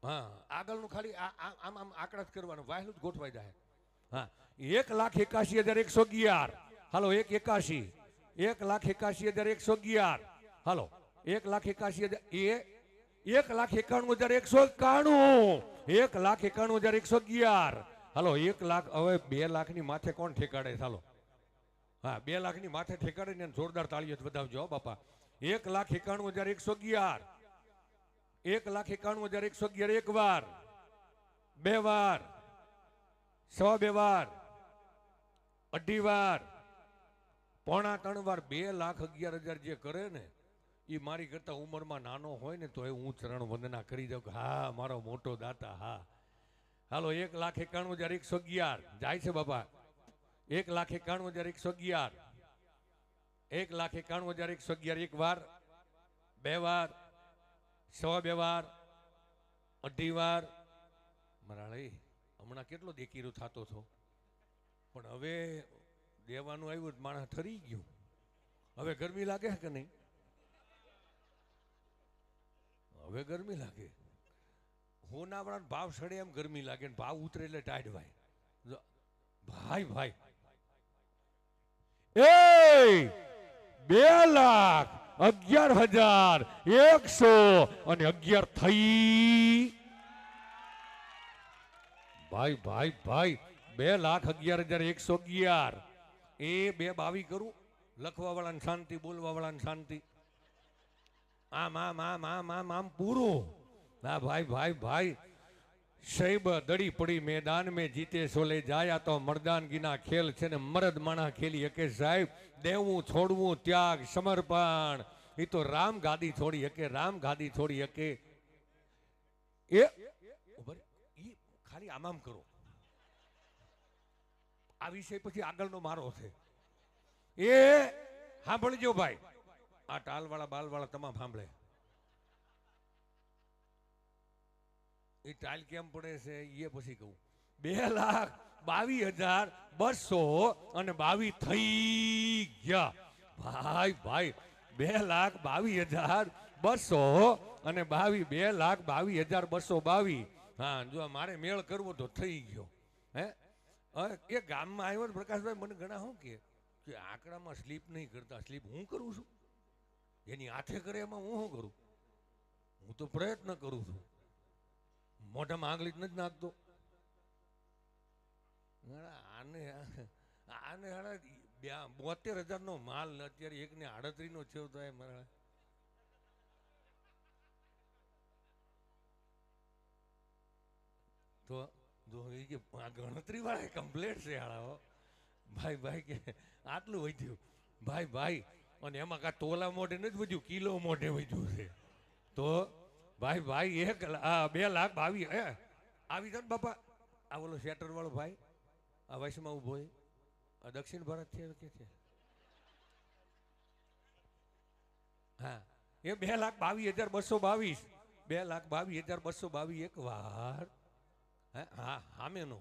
હા આગળનું ખાલી આમ આંકડા જ કરવાનું, વાહનું જ ગોઠવાઈ જાય. હા 1,81,111. હાલો 1,81. 1,81,111. હાલો 1,81,000 1,91,191. 1,91,111. હાલો 1 લાખ. હવે 2 લાખની માથે કોણ ઠેકાડે? ચાલો હા 2 લાખની માથે ઠેકાડે ને જોરદાર તાળીઓ વધાવજો બાપા. 1,91,111. 1,91,111 એક વાર, 2 વાર, 2.5 વાર, 2.5 વાર, 3 વાર. 2,11,000 જે કરે ને એ મારી કરતા ઉંમરમાં નાનો હોય ને તો એ હું ચરણ વંદના કરી દઉં કે હા મારો મોટો દાતા. હા હાલો 1,91,111 જાય છે બાપા. 1,91,111. 1,91,111 એક વાર, 2 વાર, 2.5 વાર, 2.5 વાર. મરાળી હમણાં કેટલો દેકીરો થતો હતો પણ હવે દેવાનું આવ્યું માણસ ઠરી ગયું. હવે ગરમી લાગે કે નહીં? હવે ગરમી લાગે. હોનાવાળાનો ભાવ સડે એમ ગરમી લાગે ને ભાવ ઉતરે એટલે ટાઈટ ભાઈ. ભાઈ ભાઈ એ 2,11,111 થઈ. ભાઈ ભાઈ ભાઈ 2,11,111 એ 2 22 કરું. લખવા વાળાને શાંતિ, બોલવા વાળાને શાંતિ. આમ આમ આમ આમ આમ આમ પૂરું. હા ભાઈ ભાઈ ભાઈ શૈબ દડી પડી મેદાન મેં જીતે સોલે જાયા તો મર્દાનગીના ખેલ છે ને મરદ માણા ખેલી હકે સાહેબ. દેવું છોડવું ત્યાગ સમર્પણ એ તો રામ ગાદી છોડી હકે, રામ ગાદી છોડી હકે. એ ખાલી આમ કરો. આ વિષય પછી આગળનો મારો છે. એ સાંભળજો ભાઈ, આ ટાલવાળા બાલવાળા તમામ સાંભળે. એ ટાઈલ કેમ પડે છે એ પછી કહું. 2,22,222 થઈ ગયા. ભાઈ ભાઈ 2,22,222 2,22,222. હા જો મારે મેળ કરવો તો થઈ ગયો. હે એ ગામમાં આવ્યો ને પ્રકાશભાઈ મને ઘણા શું કે આંકડામાં સ્લીપ નહીં કરતા. સ્લીપ હું કરું છું, એની હાથે કરે એમાં હું શું કરું? હું તો પ્રયત્ન કરું છું. મોઢામાં આંગળી જ નથી નાખતો. આને 72,000 નો માલ અત્યારે એકને 38 નો થયો તો મારા તો આ ગણતરી વાળા કમ્પ્લેટ છે હાળાઓ. ભાઈ ભાઈ કે આટલું વધ્યું ભાઈ ભાઈ. અને એમાં કા તોલા મોઢે નથી વધ્યું, કિલો મોઢે વધ્યું છે. તો ભાઈ ભાઈ 2,22,000 આવી જાય ને બાપા. આ ઓલો શેટર વાળો ભાઈ આ વૈશમાં ઉભો હોય, આ દક્ષિણ ભારત છે કે છે? હા એ 2,22,222 2,22,222 એક વાર. હા હામેનો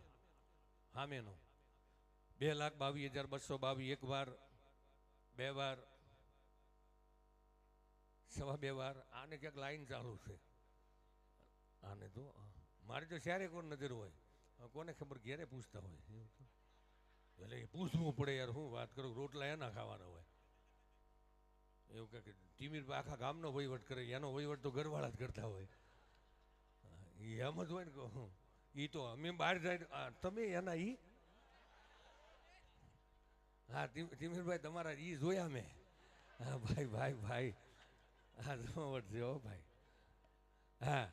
2,22,222 એક વાર, 2 વાર, 2.25 વાર. આને ક્યાંક લાઈન ચાલુ છે. આને તો મારે તો ક્યારે કોઈ નજર હોય, કોને ખબર, ઘેરે પૂછતા હોય એટલે એ પૂછવું પડે યાર. હું વાત કરું, રોટલા એના ખાવાના હોય. એવું કે ટીમીર આખા ગામનો વહીવટ કરે, એનો વહીવટ તો ઘરવાળા જ કરતા હોય. એમ જ હોય ને કહું. એ તો અમે બહાર જાય તમે એના ઈ. હા ટીમીરભાઈ તમારા ઈ જોયા મેં. હા ભાઈ ભાઈ ભાઈ હા જમાવટ છે હો ભાઈ. હા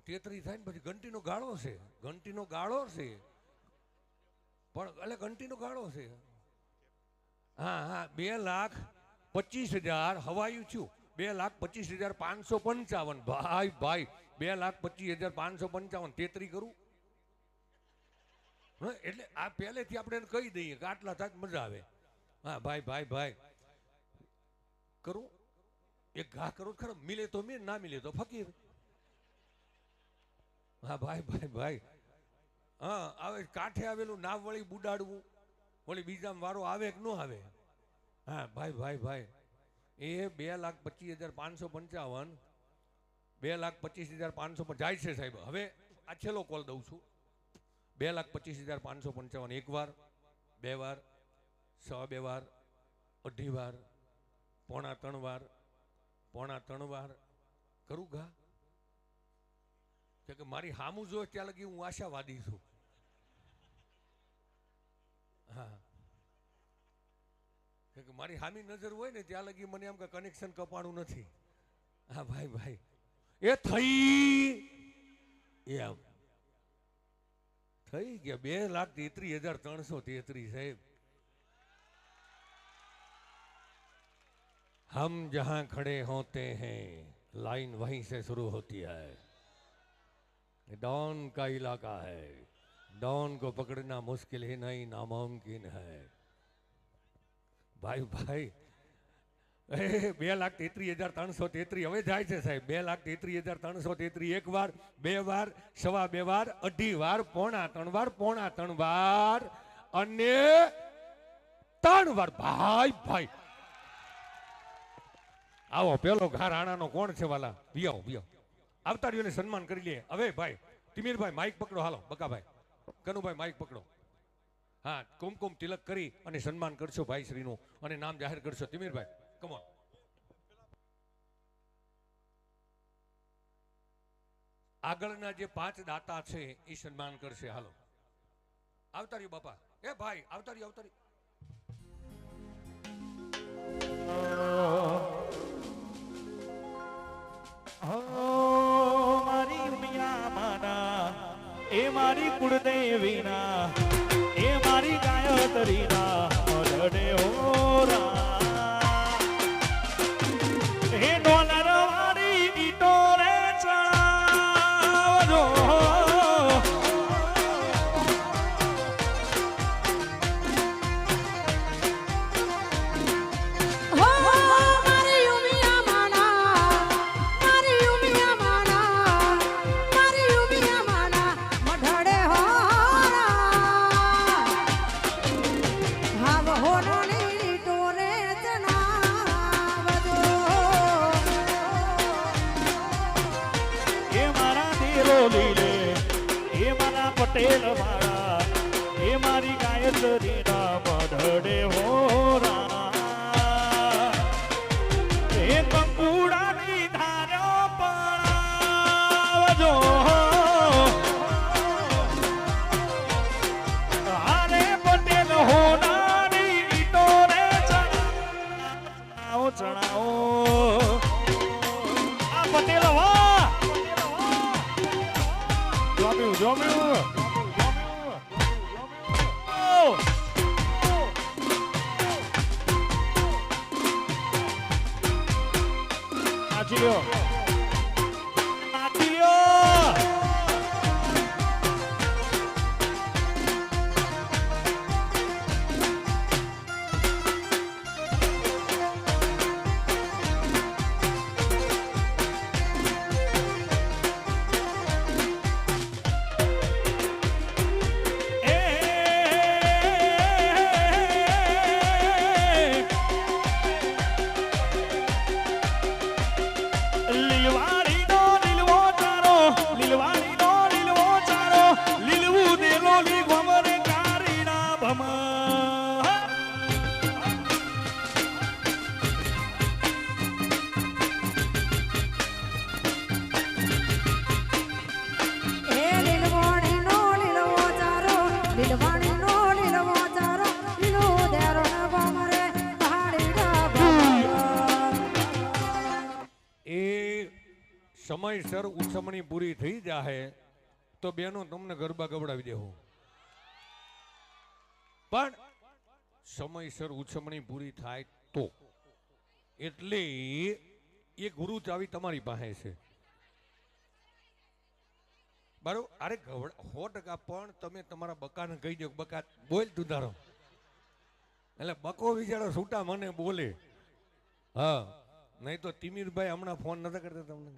33 થાય ને પછી ઘંટીનો ગાળો છે. ઘંટીનો ગાળો છે પણ એટલે ઘંટીનો ગાળો છે. હા હા 2,25,000 હવાયું છું. 2,25,555 ભાઈ ભાઈ 2,25,555 33 કરું. એટલે આ પહેલેથી આપણે એને કહી દઈએ કે આટલા થાય મજા આવે. હા ભાઈ ભાઈ ભાઈ કરું એક ઘા કરું ખરા. મિલે તો મીર, ના મિલે તો ફકીર. હા ભાઈ ભાઈ ભાઈ હા આવે કાંઠે આવેલું નાવ વળી બુડાડવું, વળી બીજામાં વારો આવે કે ન આવે. હા ભાઈ ભાઈ ભાઈ એ 2,25,555 2,25,555 જાય છે સાહેબ. હવે આ છેલ્લો કોલ દઉં છું. 2,25,555 એક વાર, 2 વાર, 2.25 વાર, 2.5 વાર, 2.75 વાર, 3.75 વાર કરું ઘા. કે મારી હામું જો ત્યાં લગી હું આશાવાદી છું. હા કે મારી હામી નજર હોય ને ત્યાં લગી મને એમ કે કનેક્શન કપાણું નથી. હા ભાઈ ભાઈ એ થઈ એમ થઈ ગયા 2,33,333 સાહેબ. हम जहां खड़े होते हैं लाइन वहीं से शुरू होती है. डॉन का इलाका है, डॉन को पकड़ना मुश्किल ही नहीं नामुमकिन है. भाई भाई 2,33,333 હવે જાય છે સાહેબ. 2,33,333 એક વાર, 2 વાર, 2.25 વાર, 2.5 વાર, 2.75 વાર, 3.75 વાર અને 3 વાર ભાઈ ભાઈ. આવો પેલો ઘા રાણાનો કોણ છે વાલા? વિયાઓ વિયાઓ. આવતારીઓને સન્માન કરી લે. હવે ભાઈ તિમીરભાઈ માઇક પકડો. હાલો બકાભાઈ, કનુભાઈ માઇક પકડો. હા, કુમકુમ તિલક કરી અને સન્માન કરશો ભાઈ શ્રીનું અને નામ જાહેર કરશો. તિમીરભાઈ કમ ઓન. આગળના જે 5 દાતા છે એ સન્માન કરશે. હાલો આવતાર્યું બાપા. એ ભાઈ આવતાર્યું આવતાર્યું. મારી ઉમિયા માના, એ મારી કુળદેવીના, એ મારી ગાયત્રીના મઢડે હોરા. એ ડોલર વાળી ઈટો રે ચડાવજો. હો મારી ઉમિયા માના, મારી ઉમિયા માના, મારી ઉમિયા માના મઢડે હોરા. હાવ હોરની ટોરે જણાવજો. એ મારા દેરો લીલે, એ મારા પટેલ વાળા, એ મારી ગાયત્રીના મઢડે હોરા. એ કંકુડાની ધાર્યો પડાવજો. આરે પટેલ હોનારી ઈટો રે ચણાવો ચણાવો. આ પટેલ વાહ જોમ્યું જોમ્યું. નાચી લ્યો નાચી લ્યો. લીલવાડીનો લીલવો ચારો, લીલવાડીનો લીલવો ચારો, લીલવું દેલોલી ગોમરે કારીના ભમા. એ લીલવાણીનો લીલવો ચારો, લીલવાણીનો લીલવો ચારો, લીલું દેરણ ગોમરે પહાડીના ભમર. એ સમયસર ઉછમણી પૂરી થઈ જાહે તો બેનો તમને ગરબા ગવડાવી દેવું. પણ સમયસર ઉછમણી પૂરી થાય તો એટલે એ ગુરુ ચાવી તમારી પાસે છે. બરોબર? અરે 100% પણ તમે તમારા બકાને કહી દો, બકા બોલ તું તારો. એટલે બકો વિચારો છૂટા મને બોલે. હા, નહીં તો તિમીરભાઈ હમણાં ફોન નતા કરતા તમને.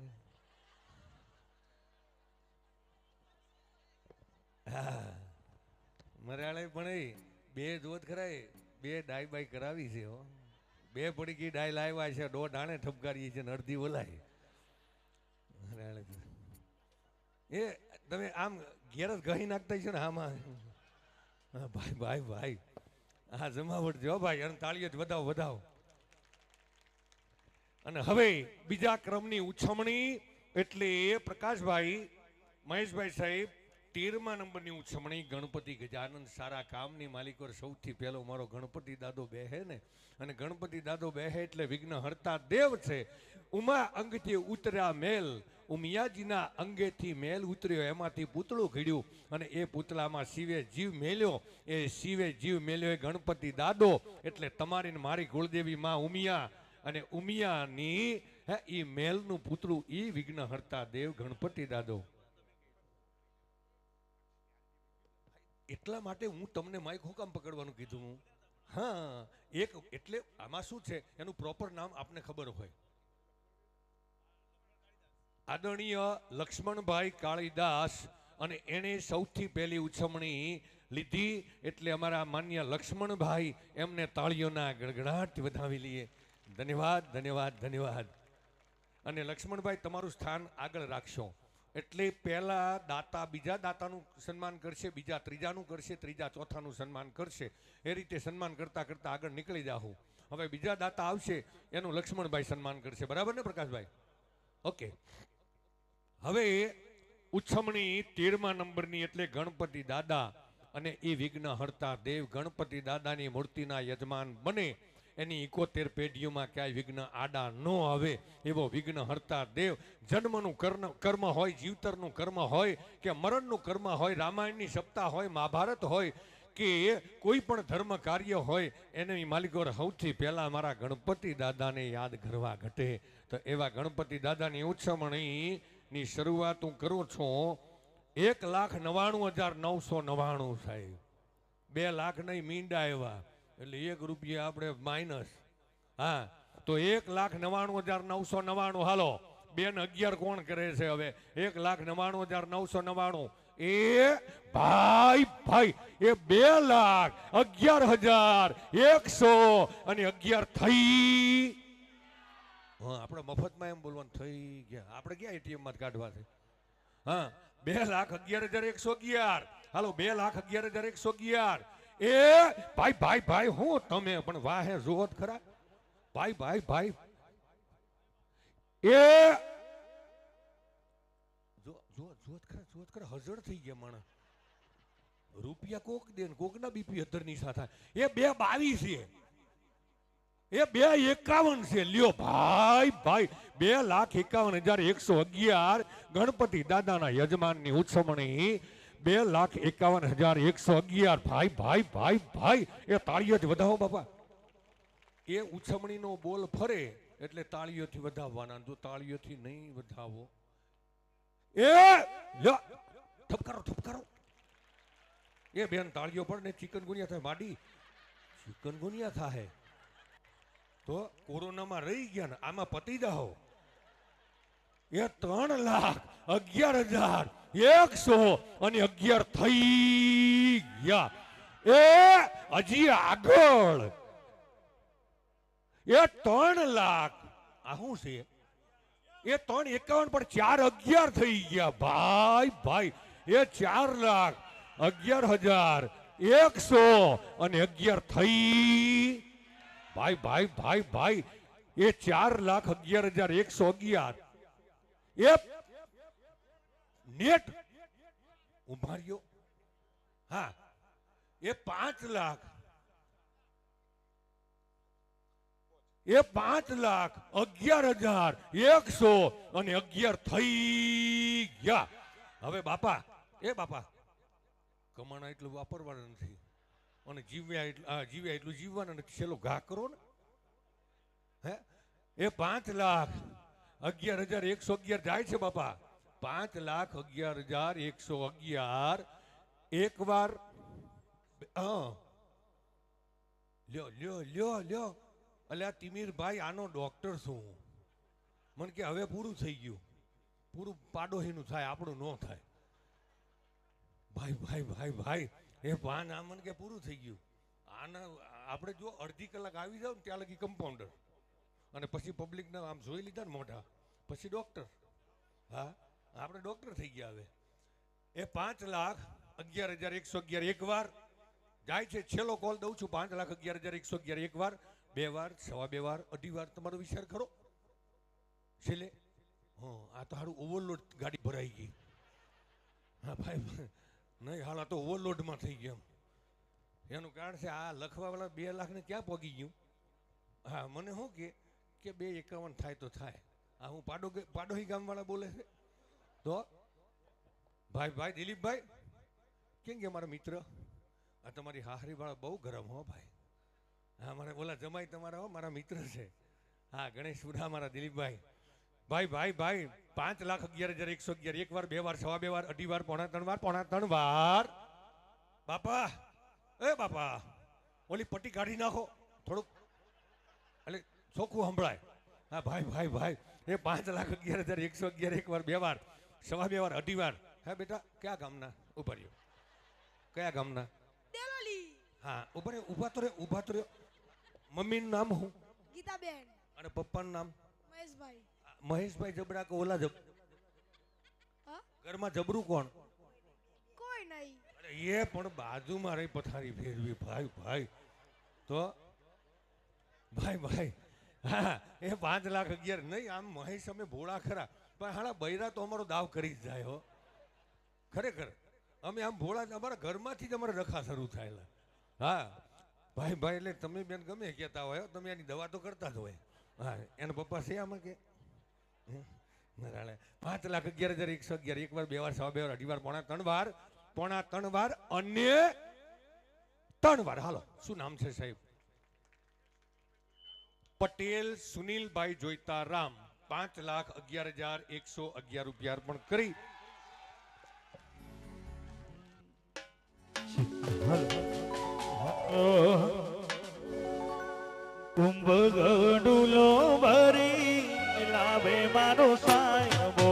હા, મરાળે પણ બે જોત કરાય, બે ડાય બાય કરાવી છે હો. 2 પડીકી ડાય લાવ્યા છે, 1.5 આણે ઠપકારીએ છે ને અડધી ઓલાય. મરાળે એ તમે આમ ઘેર જ ગહી નાખતા છો ને આમાં. હા ભાઈ ભાઈ ભાઈ, હા જમાવટ જો ભાઈ, અને તાળીઓ જ વધાવો વધાવો. અને હવે બીજા ક્રમની ઉછમણી એટલે પ્રકાશભાઈ મહેશભાઈ સાહેબ 13મા નંબરની ઉછમણી ગણપતિ ગજાનંદ સારા કામની માલિકો. સૌથી પહેલો મારો ગણપતિ દાદો બેહે ને, અને ગણપતિ દાદો બેહે એટલે વિઘ્ન હરતા દેવ છે. ઉમા અંગથી ઉતર્યા મેલ, ઉમિયાજીના અંગેથી મેલ ઉતર્યો, એમાંથી પૂતળું ઘડ્યું અને એ પૂતળામાં શિવે જીવ મેલ્યો. એ શિવે જીવ મેલ્યો એ ગણપતિ દાદો એટલે તમારી ને મારી કુળદેવી માં ઉમિયા. અને ઉમિયાની એ મેલનું પુતળું એ વિઘ્ન હરતા દેવ ગણપતિ દાદો. એટલા માટે હું તમને માઇક હું કામ પકડવાનું કીધું. હા, એક એટલે આમાં શું છે એનું પ્રોપર નામ આપને ખબર હોય. આદરણીય લક્ષ્મણભાઈ કાળીદાસ, અને એણે સૌથી પહેલી ઉછમણી લીધી એટલે અમારા માન્ય લક્ષ્મણભાઈ એમને તાળીઓના ગડગડાટ વધાવી લઈએ. ધન્યવાદ, ધન્યવાદ, ધન્યવાદ. અને લક્ષ્મણભાઈ તમારું સ્થાન આગળ રાખશો એટલે પહેલા દાતા બીજા દાતાનું સન્માન કરશે, બીજા ત્રીજાનું કરશે, ત્રીજા ચોથાનું સન્માન કરશે. એ રીતે સન્માન કરતા કરતા આગળ નીકળી જાઉં. હવે બીજા દાતા આવશે એનું લક્ષ્મણભાઈ સન્માન કરશે. બરાબર ને પ્રકાશભાઈ? ઓકે. હવે ઉછમણી 13મા નંબરની એટલે ગણપતિ દાદા અને એ વિઘ્ન હરતા દેવ ગણપતિ દાદાની મૂર્તિના યજમાન બને. એની 71 પેઢીઓમાં ક્યાંય વિઘ્ન આડા ન આવે એવો વિઘ્ન હરતા દેવ. જન્મનું કર્મ હોય, જીવતરનું કર્મ હોય કે મરણનું કર્મ હોય, રામાયણની સપ્તાહ હોય, મહાભારત હોય કે કોઈ પણ ધર્મ કાર્ય હોય, એની માલિકો સૌથી પહેલા મારા ગણપતિ દાદાને યાદ કરવા ઘટે. તો એવા ગણપતિ દાદાની ઉછમણીની શરૂઆત હું કરું છું 1,99,999 સાહેબ. 2 લાખ નહીં મીંડા એવા એટલે 1 રૂપિયા આપણે માઇનસ. હા, તો 1,99,999. હાલો, 2 ને 11 કોણ કરે છે હવે? 1,99,999. એ ભાઈ ભાઈ એ 2,11,111 થઈ. હા, આપણે મફતમાં એમ બોલવાનું થઈ ગયા. આપણે ક્યાં એટીએમ માં કાઢવા છે? હા, 2,11,111. હાલો, 2,11,111. એ ભાઈ ભાઈ ભાઈ હું તમે પણ વાહે જોત ખરા ભાઈ ભાઈ ભાઈ. એ જોત ખરા હજળ થઈ ગયા માણસ. રૂપિયા કોક દે ને કોક ના બીપી 17 ની સાથે. એ 2,22 છે, એ 2,51 છે. લ્યો ભાઈ ભાઈ, 2,51,111 ગણપતિ દાદાના યજમાનની ઉછમણી 2,51,111. ભાઈ ભાઈ ભાઈ ભાઈ, એ તાળીઓ જ વધાવો બાપા. એ ઉછમણીનો બોલ ફરે એટલે તાળીઓથી વધાવવાના. જો તાળીઓથી નહીં વધાવો એ ઠપકારો ઠપકારો. એ બેન તાળીઓ પર ને ચિકનગુનિયા થાય માડી, ચિકનગુનિયા થાય તો કોરોનામાં રહી ગયા ને આમાં પતી જાઓ. એ 3,11,111 થઈ ગયા. એ હજી આગળ એ 3 લાખ. આ શું છે? એ 3,51 પર 4,11 થઈ ગયા. ભાઈ ભાઈ, એ 4,11,111 થઈ. ભાઈ ભાઈ ભાઈ ભાઈ, એ 4,11,111. એ નેટ ઉભા રહ્યો. હા, એ 5,00,000. એ 5,11,111 થઈ ગયા. હવે બાપા, એ બાપા કમાણા એટલું વાપરવાના નથી અને જીવ્યા એટલું જીવવાના નથી. છેલ્લો ઘા કરો ને. હે, એ 5,11,111 જાય છે બાપા. 5,11,111 એક વાર. લ્યો લ્યો લ્યો લ્યો. અલ્યા તિમીરભાઈ, આનો ડોક્ટર છું. મને કે હવે પૂરું થઈ ગયું, પૂરું પાડોહીનું થાય, આપણું ન થાય. ભાઈ ભાઈ ભાઈ ભાઈ, એ પાન આ મને કે પૂરું થઈ ગયું. આના આપણે જો અડધી કલાક આવી જાવ ને ત્યાં લગી કમ્પાઉન્ડર અને પછી પબ્લિકના આમ જોઈ લીધા ને મોઢા, પછી ડોક્ટર. હા, આપણે ડોક્ટર થઈ ગયા હવે. એ 5,11,111 એક વાર જાય છે. છેલ્લો કોલ દઉં છું. 5,11,111 એક વાર, 2 વાર, 2.25 વાર, 2.5 વાર. તમારો વિચાર કરો છેલ્લે. હા, આ તો સારું ઓવરલોડ ગાડી ભરાઈ ગઈ. હા ભાઈ, નહીં હાલ આ તો ઓવરલોડમાં થઈ ગયા. એનું કારણ છે આ લખવાવાળા 2 લાખ ને ક્યાં પગી ગયું. હા, મને શું કે 2,51 થાય તો થાય. આ હું પાડોહી ગામવાળા બોલે છે તો ભાઈ ભાઈ દિલીપભાઈ કેમ કે મારા મિત્ર, આ તમારી હાહરી વાળા બહુ ગરમ હો ભાઈ. હા, મારે બોલા જમાઈ તમારા હો, મારા મિત્ર છે. હા, ગણેશપુરા મારા દિલીપભાઈ. ભાઈ ભાઈ ભાઈ, 5,11,111 એક વાર, 2 વાર, 2.25 વાર, 2.5 વાર, 3.5 વાર. બાપા, એ બાપા, ઓલી પટ્ટી કાઢી નાખો થોડુંક, એટલે ચોખ્ખું સંભળાય. હા ભાઈ ભાઈ ભાઈ, એ 5,11,111 એક વાર, 2 વાર, 2.25 વાર, 2.5 વાર. હા બેટા, કયા ગામના? ઉભા રહ્યો. કયા ગામના? હા ઊભા તો રે મમ્મીનું નામ શું ગીતાબેન અને પપ્પાનું નામ મહેશભાઈ મહેશભાઈ જબરા કે ઓલા જબ હા ઘરમાં જબરું કોણ કોઈ નહીં અરે એ પણ બાજુમાં રહી પથારી ફેરવી ભાઈ તો ભાઈ હા એ 5,11,000 નહીં આમ મહેશ અમે ભોળા ખરા પણ હાલા બૈરા તો અમારો દાવ કરી જ જાય હો ખરેખર અમે આમ ભોળા અમારા ઘરમાંથી જ અમારે રખા શરૂ થાયેલા હા ભાઈ એટલે તમે બેન ગમે કહેતા હોય તમે એની દવા તો કરતા જ હોય હા એના પપ્પા છે આમાં કે 5,11,111 એક વાર 2 વાર 2 વાર 2 વાર 2.5 વાર 3 વાર અને 3 વાર હાલો શું નામ છે સાહેબ પટેલ સુનિલભાઈ જોઈતારામ 5,11,111 રૂપિયા અર્પણ કરી કુંભ ગડુલો ભરી લાવે મારો સાહેબો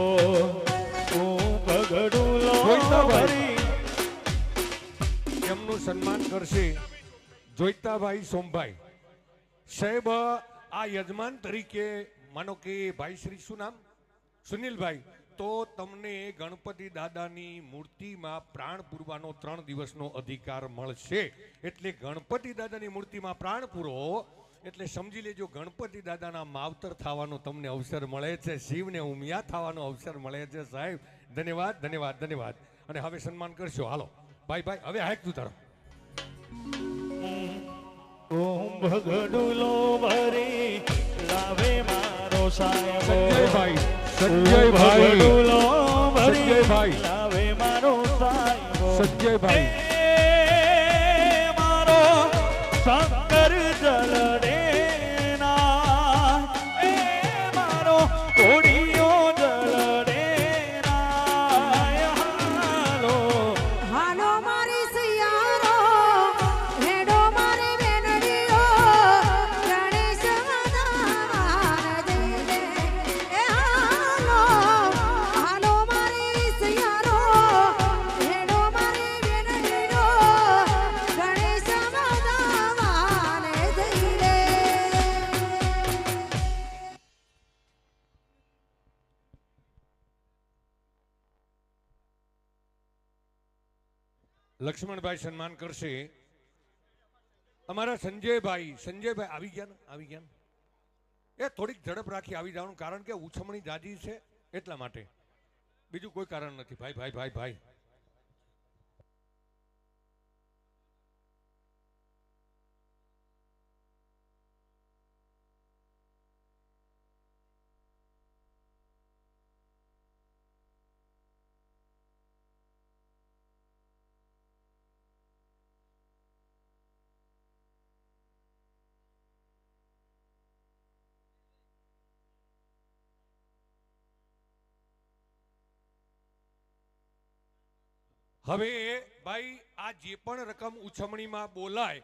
કુંભ ગડુલો ભરી એમનું સન્માન કરશે જોઈતાભાઈ સોમભાઈ સાહેબ આ યજમાન તરીકે માનો કે ભાઈ શ્રી શું નામ સુનિલભાઈ તો તમને ગણપતિ દાદાની મૂર્તિમાં પ્રાણ પૂરવાનો 3 દિવસનો અધિકાર મળશે એટલે ગણપતિ દાદાની મૂર્તિમાં પ્રાણ પૂરો એટલે સમજી લેજો ગણપતિ દાદાના માવતર થવાનો તમને અવસર મળે છે શિવને ઉમિયા થવાનો અવસર મળે છે સાહેબ ધન્યવાદ અને હવે સન્માન કરશો હાલો ભાઈ હવે હાક તું તારો કુંભ ગડુલો ભરી લાવે મારો સાહેબો સંજયભાઈ ગડુલો ભરી સંજયભાઈ લાવે મારો સાહેબો સંજયભાઈ મારો શંકર જલડે ના મારો કોડિયો જલડે ના હાલો હાલો મારી સૈયારો હેડો મારી બેનડીઓ ગણેશ માતાના જઈને એ હાલો મારી સૈયારો હેડો મારી બેનડીઓ ગણેશ માતાને જઈને લક્ષ્મણભાઈ સન્માન કરશે અમારા સંજયભાઈ આવી ગયા ને એ થોડીક ઝડપ રાખી આવી જવાનું કારણ કે ઉછમણી જાજી છે એટલા માટે બીજું કોઈ કારણ નથી ભાઈ હવે ભાઈ આ જે પણ રકમ ઉછમણીમાં બોલાય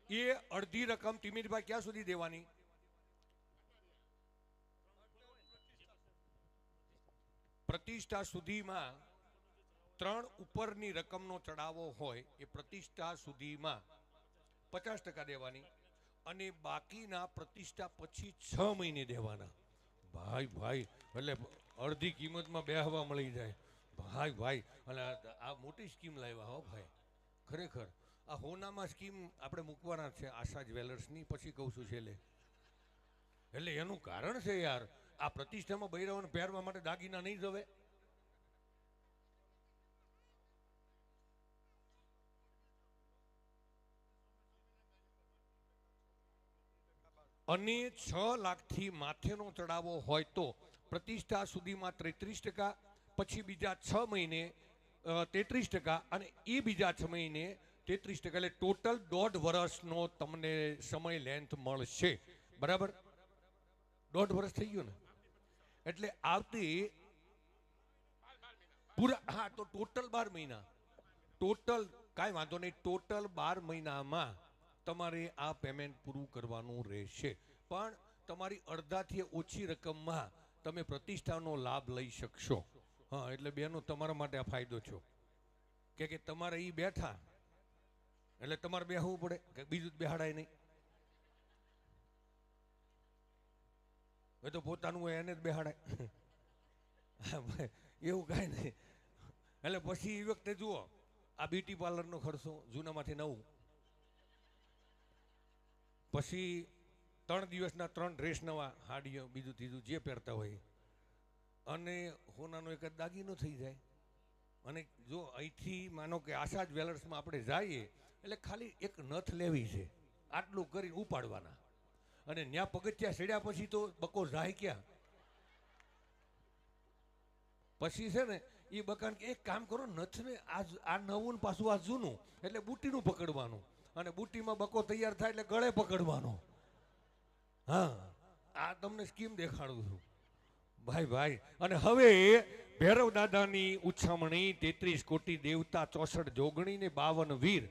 એ અડધી રકમ તિમિરભાઈ ક્યાં સુધી દેવાની પ્રતિષ્ઠા સુધીમાં 3 ઉપરની રકમનો ચડાવો હોય એ પ્રતિષ્ઠા સુધીમાં 50% દેવાની અને બાકીના પ્રતિષ્ઠા પછી 6 મહિને દેવાના ભાઈ એટલે અડધી કિંમતમાં બેહવા મળી જાય ભાઈ અને આ મોટી સ્કીમ લાવ્યા હો ભાઈ ખરેખર આ હોનામાં સ્કીમ આપણે મૂકવાના છે આશા જ્વેલર્સની પછી કહું છું છેલ્લે એટલે એનું કારણ છે યાર આ પ્રતિષ્ઠામાં બૈરાઓને પહેરવા માટે દાગીના નહીં જવે અને 6 લાખથી માથેનો ચડાવો હોય તો પ્રતિષ્ઠા સુધીમાં 33%, પછી બીજા 6 મહિને 33% અને એ બીજા 6 મહિને 33%, એટલે ટોટલ 1.5 વર્ષનો તમને સમય લેન્થ મળશે. બરાબર? 1.5 વર્ષ થઈ ગયું ને? એટલે આવતી પૂરા, હા, તો ટોટલ 12 મહિના, ટોટલ કાંઈ વાંધો નહીં, ટોટલ 12 મહિનામાં તમારે આ પેમેન્ટ પૂરું કરવાનું રહેશે. પણ તમારી અડધાથી ઓછી રકમમાં તમે પ્રતિષ્ઠાનો લાભ લઈ શકશો. હા, એટલે બેનો તમારા માટે આ ફાયદો છો કે તમારે એ બેઠા એટલે તમારે બેહવું પડે કે બીજું જ બેહાડાય નહીં? એ તો પોતાનું હોય એને જ બેહાડાય. એવું કાંઈ નહીં. એટલે પછી એ વખતે જુઓ આ બ્યુટી પાર્લરનો ખર્ચો જૂનામાંથી નવું, પછી 3 દિવસના 3 ડ્રેસ નવા, હાડીઓ બીજું ત્રીજું જે પહેરતા હોય, અને હોનાનો એક જ દાગીનો થઈ જાય. અને જો અહીંથી માનો કે આશા જ્વેલર્સમાં આપણે જઈએ એટલે ખાલી એક નથ લેવી છે, આટલું કરીને ઉપાડવાના, અને ન્યા પગથિયા ચડ્યા પછી તો બકો જાય ક્યાં? પછી છે ને એ બકાન કે એક કામ કરો, નથને આ નવું ને પાછું આ જૂનું, એટલે બુટીનું પકડવાનું, અને બુટીમાં બકો તૈયાર થાય એટલે ગળે પકડવાનો. હા, આ તમને સ્કીમ દેખાડું છું ભાઈ. અને હવે ભૈરવ દાદાની ઉછામણી 33 કોટી દેવતા, 64 જોગણી ને 52 વીર,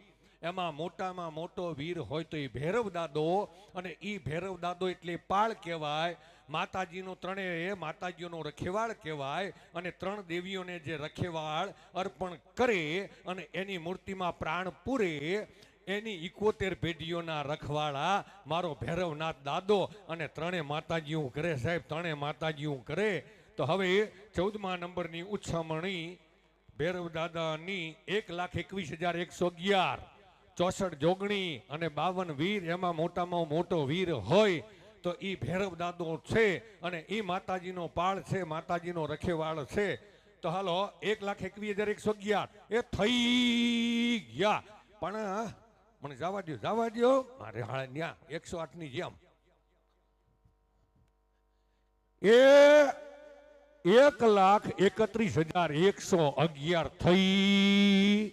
એમાં મોટામાં મોટો વીર હોય તો એ ભૈરવ દાદો. અને એ ભૈરવ દાદો એટલે પાળ કહેવાય. માતાજીનો ત્રણેય માતાજીઓનો રખેવાળ કહેવાય. અને 3 દેવીઓને જે રખેવાળ અર્પણ કરે અને એની મૂર્તિમાં પ્રાણ પૂરે, એની 71 પેઢીઓના રખવાળા મારો ભૈરવનાથ દાદો. અને 3 માતાજીઓ કરે સાહેબ, 3 માતાજીઓ કરે. તો હવે 14મા નંબરની ઉછામણી ભૈરવ દાદાની 1,21,111, 64 જોગણી અને 52 વીર, એમાં મોટામાં મોટો વીર હોય તો એ ભૈરવ દાદો છે. અને એ માતાજીનો પાળ છે, માતાજીનો રખેવાળ છે. તો હાલો 1,21,111 એ થઈ ગયા. પણ મને જવા દો મારે હાળે ન્યા 108ની જેમ એ 1,31,111 થઈ.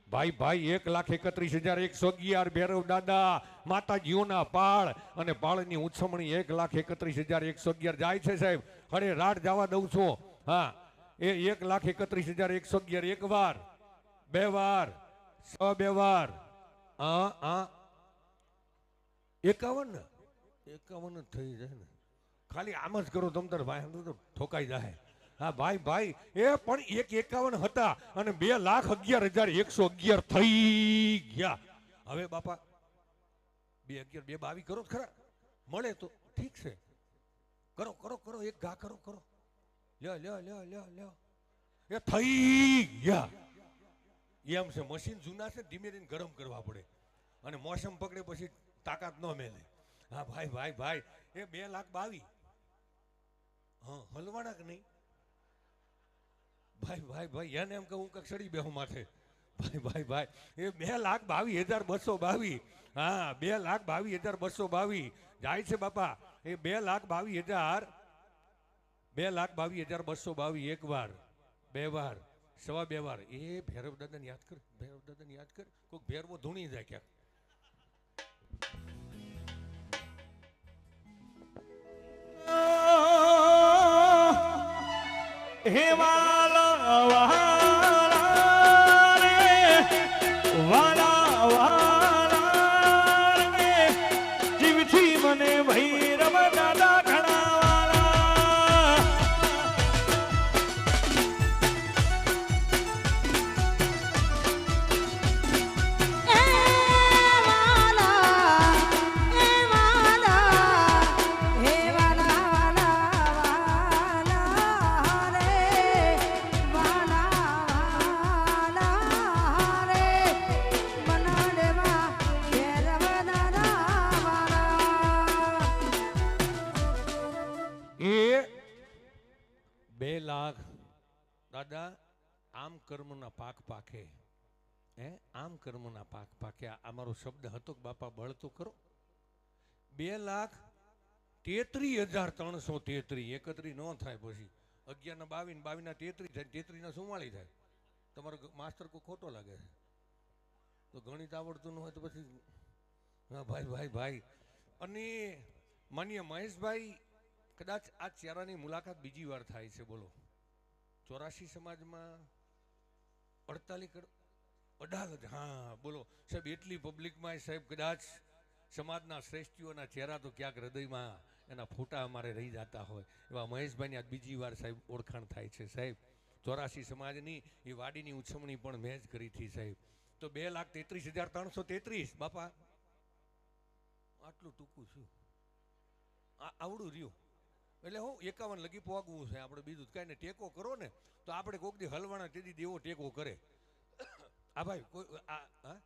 ભાઈ 1,31,111 ભૈરવ દાદા માતાજીઓના પાળ. અને પાળની ઉછમણી 1,31,111 જાય છે સાહેબ. હરે રાડ જવા દઉં છું. હા, એ 1,31,111 એક વાર, 2 વાર, 2 વાર, 51 થઈ જાય ને. ખાલી આમ જ કરો તમ તાર ભાઈ, તો ઠોકાઈ જાય. હા ભાઈ એ પણ 1,51 હતા અને 2,11,111 થઈ ગયા. હવે બાપા 2,11 2,22 કરો ખરા, મળે તો ઠીક છે. કરો એક ઘા કરો. લ્યો એ થઈ ગયા. એમ છે, મશીન જૂના છે, ધીમે ધીમે ગરમ કરવા પડે, અને મોસમ પકડે પછી તાકાત ન મેલે. હા ભાઈ એ 2,22,000 હા હલવાના કે નહીં? ભાઈ એને એમ કે હું કઈક સડી બેહું માથે. ભાઈ એ 2,22,222. હા, 2,22,222 જાય છે બાપા. એ 2,22,222 એક વાર, 2 વાર, 2.25 વાર. એ ભૈરવ દાદાને યાદ કર, કોઈક ભેરવો ધૂણી જાય ક્યાંક. હે વાલા વાલા રે, વાલા વાલા રે, જીવથી મને ભૈરવ દાદા ઘણા વાલા. એ વાલા હે વાલા રે, વાલા રે, બનાડવા ભૈરવ દાદા વાલા. એ 2 લાખ દાદા આમ કર્મના પાક પાકે. આમ કર્મના પાક પાકે. આ મારો શબ્દ હતો કે બાપા બળ તો કરો. 2,33,333 31 ન થાય પછી 11 ના 22 22 ના 33 થાય, 33 ના 44 થાય. તમારો માસ્ટર કોઈ ખોટો લાગે છે તો ગણિત આવડતું ન હોય તો પછી હા ભાઈ. અને માન્ય મહેશભાઈ, કદાચ આ ચહેરાની મુલાકાત બીજી વાર થાય છે. બોલો 84 સમાજમાં 48 અડાલજ. હા બોલો સાહેબ, એટલી પબ્લિકમાં સાહેબ કદાચ સમાજના શ્રેષ્ઠીઓના ચહેરા તો ક્યાંક હૃદયમાં એના ફોટા અમારે રહી જતા હોય. એવા મહેશભાઈની આ બીજી વાર સાહેબ ઓળખાણ થાય છે સાહેબ. 84 સમાજની એ વાડીની ઉછમણી પણ મેં જ કરી હતી સાહેબ. તો 2,33,333 બાપા આટલું ટૂંકું છું આવડું રહ્યું એટલે હું 51 લગી પોગવું છે આપણે બીજું કઈ ને ટેકો કરો ને તો આપણે કોક દી હલવાના તેથી દેવો ટેકો કરે આ ભાઈ કોઈ હા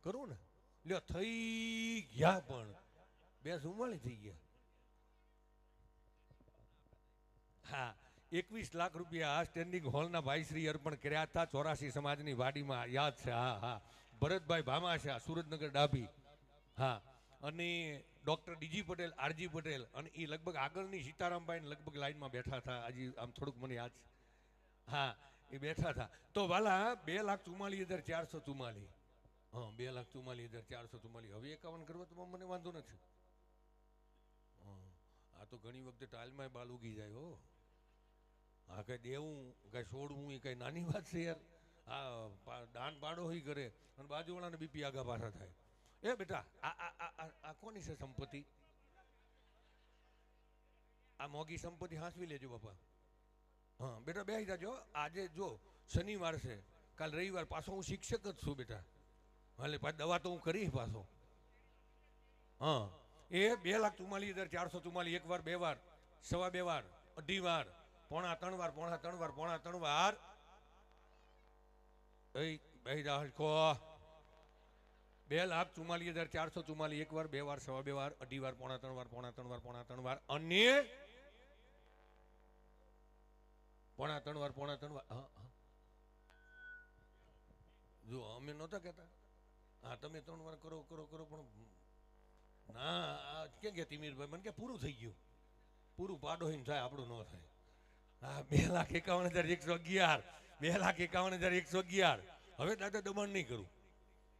કરું ને લ્યો થઈ ગયા પણ 244 થઈ ગયા હા 21 લાખ રૂપિયા આ સ્ટેન્ડિંગ હોલના ભાઈશ્રી અર્પણ કર્યા હતા 84 સમાજની વાડીમાં યાદ છે હા હા ભરતભાઈ ભામાશા સુરતનગર ડાભી હા અને doctor D G Patel R G Patel અને એ લગભગ આગળની સીતારામભાઈ લગભગ લાઈનમાં બેઠા હતા હજી આમ થોડુંક મને યાદ છે હા એ બેઠા હતા તો વાલા 2,44,444 હા 2,44,444 હવે 51 કરવા તો મને વાંધો નથી આ તો ઘણી વખતે ટાઇલમાં બાલ ઉગી જાય હો હા કઈ દેવું કઈ છોડવું એ કઈ નાની વાત છે યાર આ દાન પાડો હોય કરે અને બાજુવાળાને બીપી આગા પાછા થાય એ બેટા આ કોની છે સંપત્તિ આ મોગી સંપત્તિ હાંસવી લેજો બાપા હા બેટા બેસી જાજો આજે જો શનિવાર છે કાલ રવિવાર પાછો હું શિક્ષક જ છું બેટા હાલે પાછી દવા તો હું કરી પાછો હા એ 2,44,444 એક વાર બે વાર સવા બે વાર અઢી વાર પોણા ત્રણ વાર પોણા ત્રણ વાર પોણા ત્રણ વાર બેસી જા હલકો 2,44,444 એક વાર બે વાર સવા બે વાર અઢી વાર પોણા ત્રણ વાર પોણા ત્રણ વાર પોણા ત્રણ વાર અને પોણા ત્રણ વાર પોણા ત્રણ વાર જો અમે નહોતા કહેતા હા તમે 3 વાર કરો કરો કરો પણ ના ક્યાં ગયા તિમીરભાઈ મને કે પૂરું થઈ ગયું પૂરું પાડો હિન થાય આપણું ન થાય હા 2,51,111 2,51,111 હવે દાદા દબાણ નહીં કરું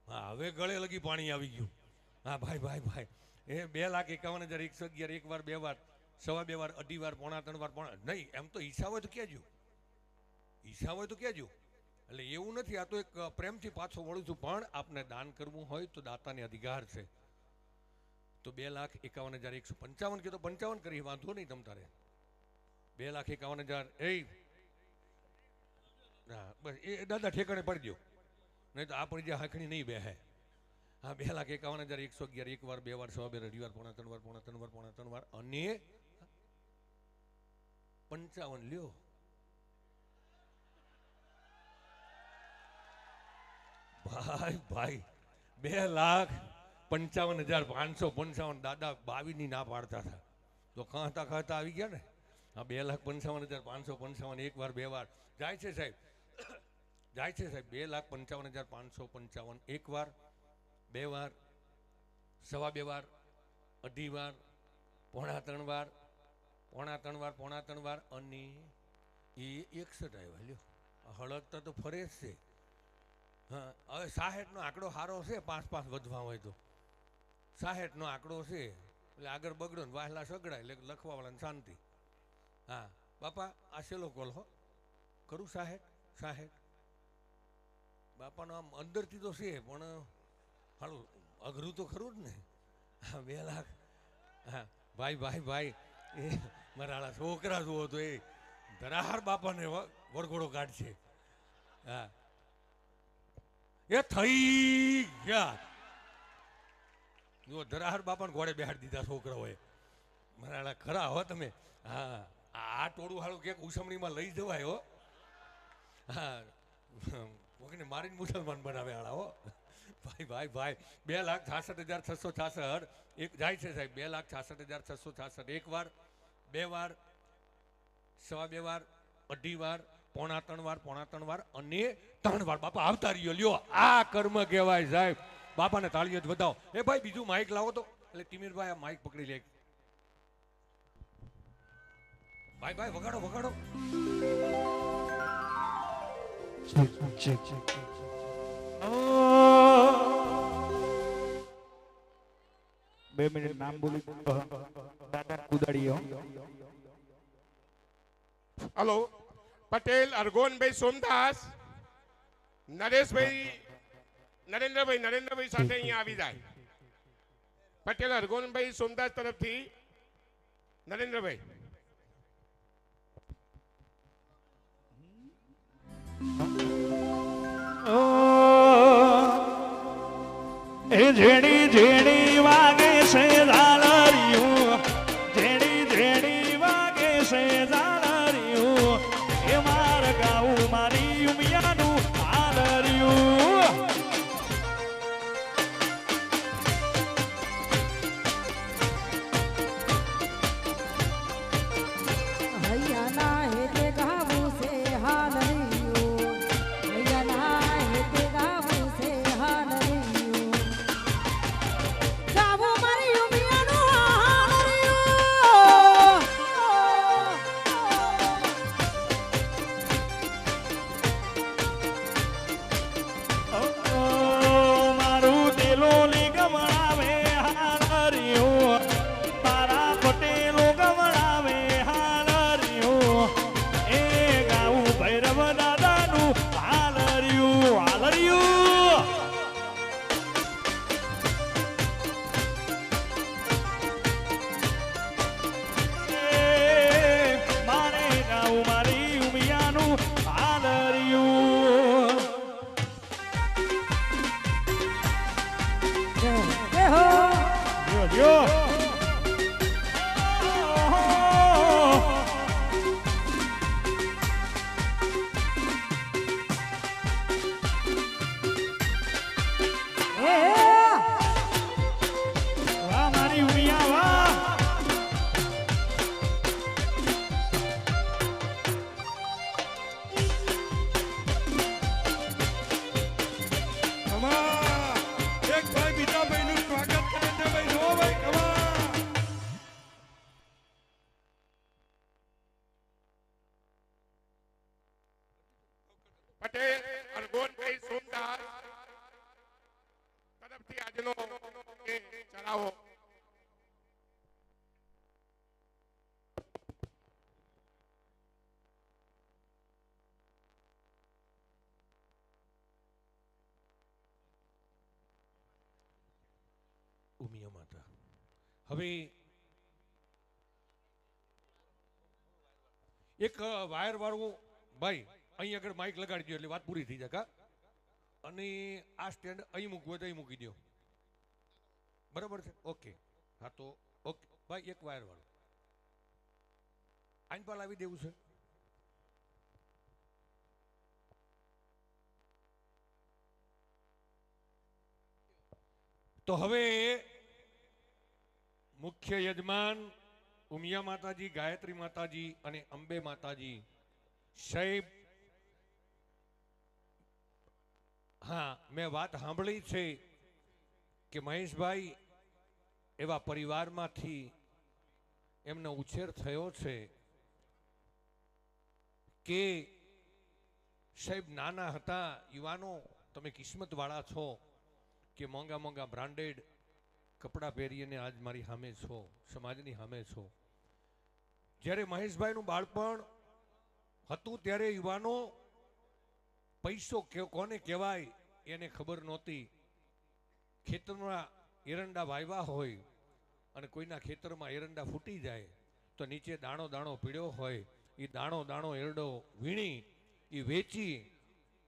હા હવે ગળે લગી પાણી આવી ગયું હા ભાઈ ભાઈ ભાઈ એ 2,51,111 એક વાર બે વાર સવા બે વાર અઢી વાર પોણા ત્રણ વાર પોણા નહીં એમ તો હિસાબ હોય તો કહેજો હિસાબ હોય તો કહેજો એટલે એવું નથી આ તો એક પ્રેમથી પાછો વળું છું પણ આપને દાન કરવું હોય તો દાતાને અધિકાર છે તો 2,51,155 કે તો 55 કરી વાંધો નહીં તમ તારે 2,51,000 એ હા બસ એ દાદા ઠેકાણે પડી દો નહીં તો આપણી જે હાંકણી નહીં બેહે હા 2,51,111 એક વાર બે વાર સવા બે અઢી વાર પોણા ત્રણ વાર પોણા ત્રણ વાર પોણા ત્રણ વાર અને 55 લ્યો ભાઈ ભાઈ 2,55,555 દાદા 22 ની ના પાડતા હતા તો ખાતા ખાતા આવી ગયા ને હા 2,55,555 એક વાર બે વાર જાય છે સાહેબ 2,55,555 એક વાર બે વાર સવા બે વાર અઢી વાર પોણા ત્રણ વાર પોણા ત્રણ વાર પોણા ત્રણ વાર અને એ 61 આવ્યા લ્યો હળકતા તો ફરે જ છે હા હવે 66 નો આંકડો સારો છે 5 વધવા હોય તો 66 નો આંકડો છે એટલે આગળ બગડો ને વાહલા સગડાય એટલે લખવા વાળાને શાંતિ હા બાપા આ છેલ્લો કોલ હો કરું 66 બાપાનો આમ અંદરથી તો છે પણ હાલું અઘરું તો ખરું જ ને હા 2 લાખ હા ભાઈ ભાઈ ભાઈ એ મારા છોકરા જુઓ તો એ ધરાહાર બાપાને વરઘોડો કાઢશે હા એ થઈ ગયા જો ધરાહાર બાપાને ઘોડે બેહાડી દીધા છોકરાઓએ મારા ખરા હો તમે હા આ ટોળું હાલું ક્યાંક ઉસમણીમાં લઈ જવાય હો હા કોઈને મારીને મુસલમાન બનાવે હાળા હો ભાઈ ભાઈ ભાઈ 2,66,666 એક જાય છે સાહેબ 2,66,666 એક વાર બે વાર સવા બે વાર અઢી વાર પોણા ત્રણ વાર અને 3 વાર બાપા આવતા રહ્યો લ્યો આ કર્મ કહેવાય સાહેબ બાપાને તાળીઓ જ વધાવો એ ભાઈ બીજું માઇક લાવો તો એટલે તિમીરભાઈ આ માઇક પકડી લે ભાઈ ભાઈ વગાડો વગાડો બે મિનિટ નામ બોલી કુદાડીઓ હલો પટેલ અરગોનભાઈ સોમદાસ નરેશભાઈ નરેન્દ્રભાઈ સાથે અહીંયા આવી જાય પટેલ અરગોનભાઈ સોમદાસ તરફથી નરેન્દ્રભાઈ Oh એ ઝેડી ઝેડી વાગે છે ઝાલરિયું, ઝેડી ઝેડી વાગે છે ઝાલરિયું, એ માર ગાવું મારી ઉમિયાનું હાલરિયું. હૈયાના હેતે ગાવું છે હાલરિયું, હૈયાના હેતે ગાવું છે હાલરિયું, ગાવું મારી ઉમિયાનું હાલરિયું. મારું દેલોલી ગમણાવે હાલરિયું, મારા પટેલો ગમણાવે હાલરિયું, એ ગાવું ભૈરવ દાદાનું હાલરિયું, હાલરિયું. મારે ગાવું મારી ઉમિયાનું હાલરિયું. એ હો Yo, yo. એ વાહ મારી ઉમિયા વાહ. એક ભાઈ બીજા ભાઈનું સ્વાગત કરે છે ભાઈ જો ભાઈ કમા પટેલ અરગોનભાઈ સોમદાસ તરફથી આજનો એ ચડાવો ઉમિયા માતા. હવે એક વાયર વાળું ભાઈ અહીં આગળ માઇક લગાડી દો એટલે વાત પૂરી થઈ જાય કા. અને આ સ્ટેન્ડ અહીં મૂકવું હોય તો અહીં મૂકી દો. બરાબર છે? ઓકે. હા તો ઓકે ભાઈ એક વાયર વાળું આઈન પર લાવી દેવું છે. તો હવે મુખ્ય યજમાન ઉમિયા માતાજી, ગાયત્રી માતાજી અને અંબે માતાજી સાહેબ, હા મેં વાત સાંભળી છે કે મહેશભાઈ એવા પરિવારમાંથી એમનો ઉછેર થયો છે કે સાહેબ નાના હતા યુવાનો તમે કિસ્મતવાળા છો કે મોંઘા મોંઘા બ્રાન્ડેડ કપડાં પહેરીને આજ મારી સામે છો, સમાજની સામે છો. જ્યારે મહેશભાઈનું બાળપણ હતું ત્યારે યુવાનો પૈસો કોને કહેવાય એને ખબર નહોતી. ખેતરમાં એરંડા વાવ્યા હોય અને કોઈના ખેતરમાં એરંડા ફૂટી જાય તો નીચે દાણો દાણો પીડ્યો હોય, એ દાણો દાણો એરડો વીણી એ વેચી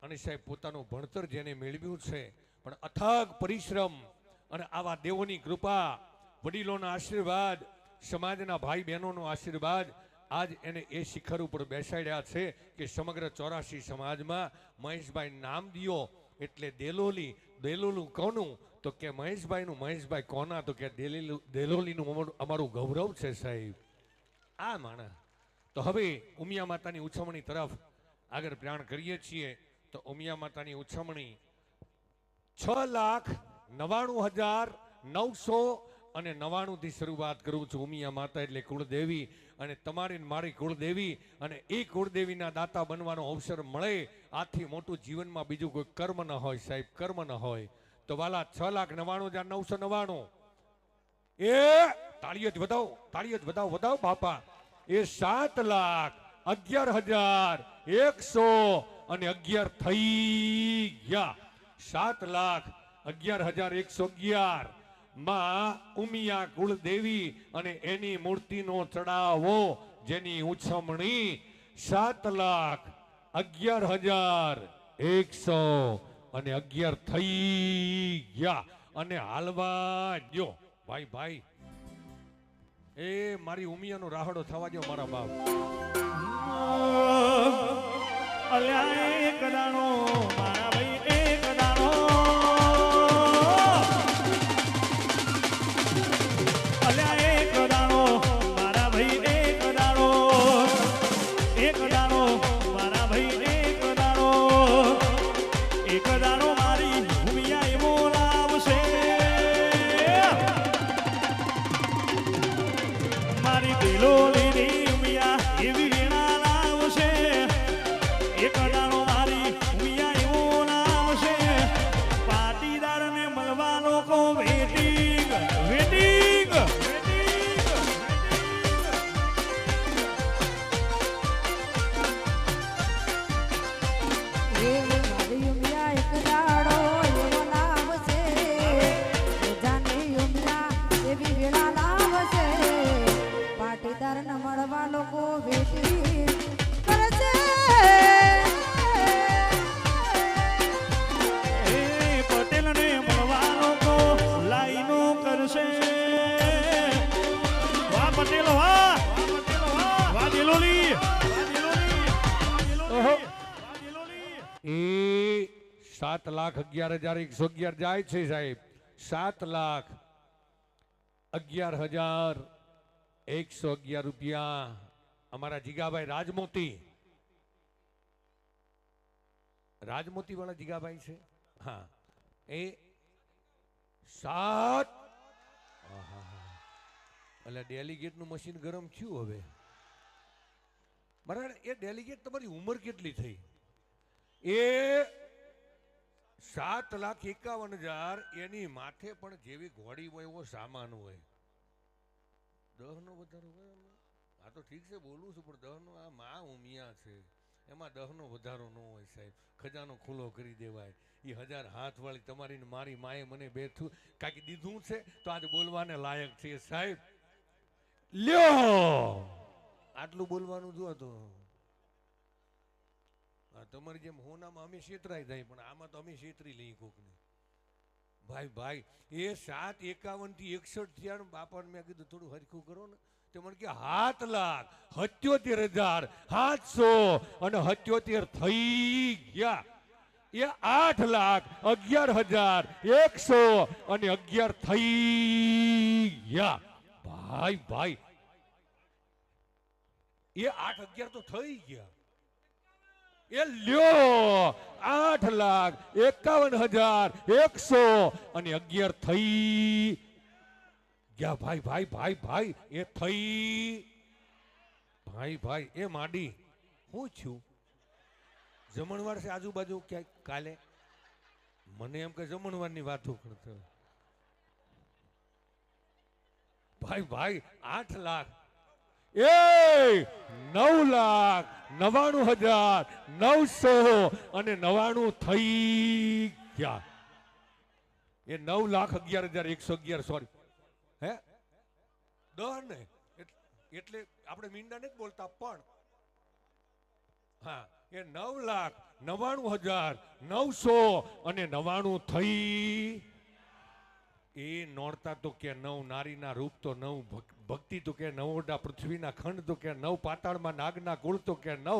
અને સાહેબ પોતાનું ભણતર જેને મેળવ્યું છે, પણ અથાગ પરિશ્રમ અને આવા દેવોની કૃપા, વડીલોના આશીર્વાદ, સમાજના ભાઈ બહેનોનો આશીર્વાદ આજ એને એ શિખર ઉપર બેસાડ્યા છે કે સમગ્ર 84 સમાજમાં મહેશભાઈ નામ દિયો એટલે દેલોલી. દેલોલું કોનું તો કે મહેશભાઈનું. મહેશભાઈ કોના તો કે દેલોલીનું અમારું ગૌરવ છે સાહેબ. આ માણા તો હવે ઉમિયા માતાની ઉછમણી તરફ આગળ પ્રયાણ કરીએ છીએ. તો ઉમિયા માતાની ઉછમણી 6,99,999 થી શરૂઆત કરું છું. ઉમિયા માતા એટલે કુળદેવી અને તમારી મારી કુળદેવી, અને એ કુળદેવીના દાતા બનવાનો અવસર મળે આથી મોટું જીવનમાં બીજું કોઈ કર્મ ન હોય સાહેબ, કર્મ ન હોય. તો વાલા 6,99,999 એ તાળીઓ જ વધાવો, તાળીઓ જ વધાવો, વધાવો બાપા. એ 7,11,111 થઈ ગયા. 7,11,111 માં ઉમિયા કુળદેવી અને એની મૂર્તિનો ચડાવો જેની ઉછમણી 7,11,111 થઈ ગયા. અને હાલવા જો ભાઈ ભાઈ એ મારી ઉમિયાનો રાહડો થવા દો મારા બાપ. અલ્યા એક દાણો મારા ભાઈ એક દાણો અલ્યા એક દાણો મારા ભાઈ એક દાણો એક દાણો મારા ભાઈ એક દાણો એક દાણો મારી ભૂમિયા એવો લાવશે મારી દિલોલીની ભૂમિયા એવી વેણા લાવશે એક દાણો મારી ભૂમિયા એવો લાવશે પાટીદારને મળવા લોકો વેટિંગ વેટિંગ એ મારી ઉમિયા એક દાડો એવો લાવશે જાની ઉમિયા એવી વેળા લાવશે પાટીદાર ન મળવા લોકો વેટી કરશે એ પટેલને મળવા લોકો લાઈનો કરશે વાહ પટેલ વાહ વાહ દિલોલી ઓહો. એ 7,11,111 જાય છે સાહેબ. 7,11,111 રૂપિયા અમારા જીગાભાઈ રાજમોતી વાળા જીગાભાઈ છે. હા એ 7 એટલે ડેલિગેટ નું મશીન ગરમ થયું હવે. બરાબર એ ડેલિગેટ તમારી ઉંમર કેટલી થઈ? એ 7,51,000 એની માથે પણ જેવી ઘોડી હોય એવો સામાન હોય. 10 નો વધારો હોય એમાં? આ તો ઠીક છે બોલું છું પણ 10 નો આ મા ઉમિયા છે એમાં 10 નો વધારો ન હોય સાહેબ. ખજાનો ખુલ્લો કરી દેવાય. એ 1000 હાથ વાળી તમારી ને મારી માએ મને બેઠું કાંઈક દીધું છે તો આજે બોલવાને લાયક છે સાહેબ. લ્યો આટલું બોલવાનું જો તો તમારી જેમ હોનામાં અમે છેતરાઈ જાય પણ આમાં તો અમે છેતરી લઈએ કોકને. ભાઈ ભાઈ એ 7,51 થી 61 થયા બાપાને મેં કીધું થોડું હરખું કરો ને તે મને કે 7,77,700 અને 77 થઈ ગયા. એ 8,11,100 અને 11 થઈ ગયા. ભાઈ ભાઈ એ 8,11 તો થઈ ગયા. એ લ્યો 8,51,100 અને 11 થઈ ગયા. ભાઈ ભાઈ ભાઈ ભાઈ એ થઈ ભાઈ ભાઈ એ માડી હું છું જમણવાર છે આજુબાજુ ક્યાંક કાલે મને એમ કે જમણવારની વાતો કરતો. ભાઈ ભાઈ 8 લાખ એ 9,99,900 અને 99 થઈ ગયા. એ 9,11,111 સોરી હે 10 ને એટલે આપણે મીંડા નથી બોલતા પણ હા એ 9,99,900 અને 99 થઈ. એ નોરતા તો કે 9 નારીના રૂપ તો 9 ભક્તિ તો કે 9 પૃથ્વીના ખંડ તો કે 9 પાતાળમાં નાગના કુળ તો કે 9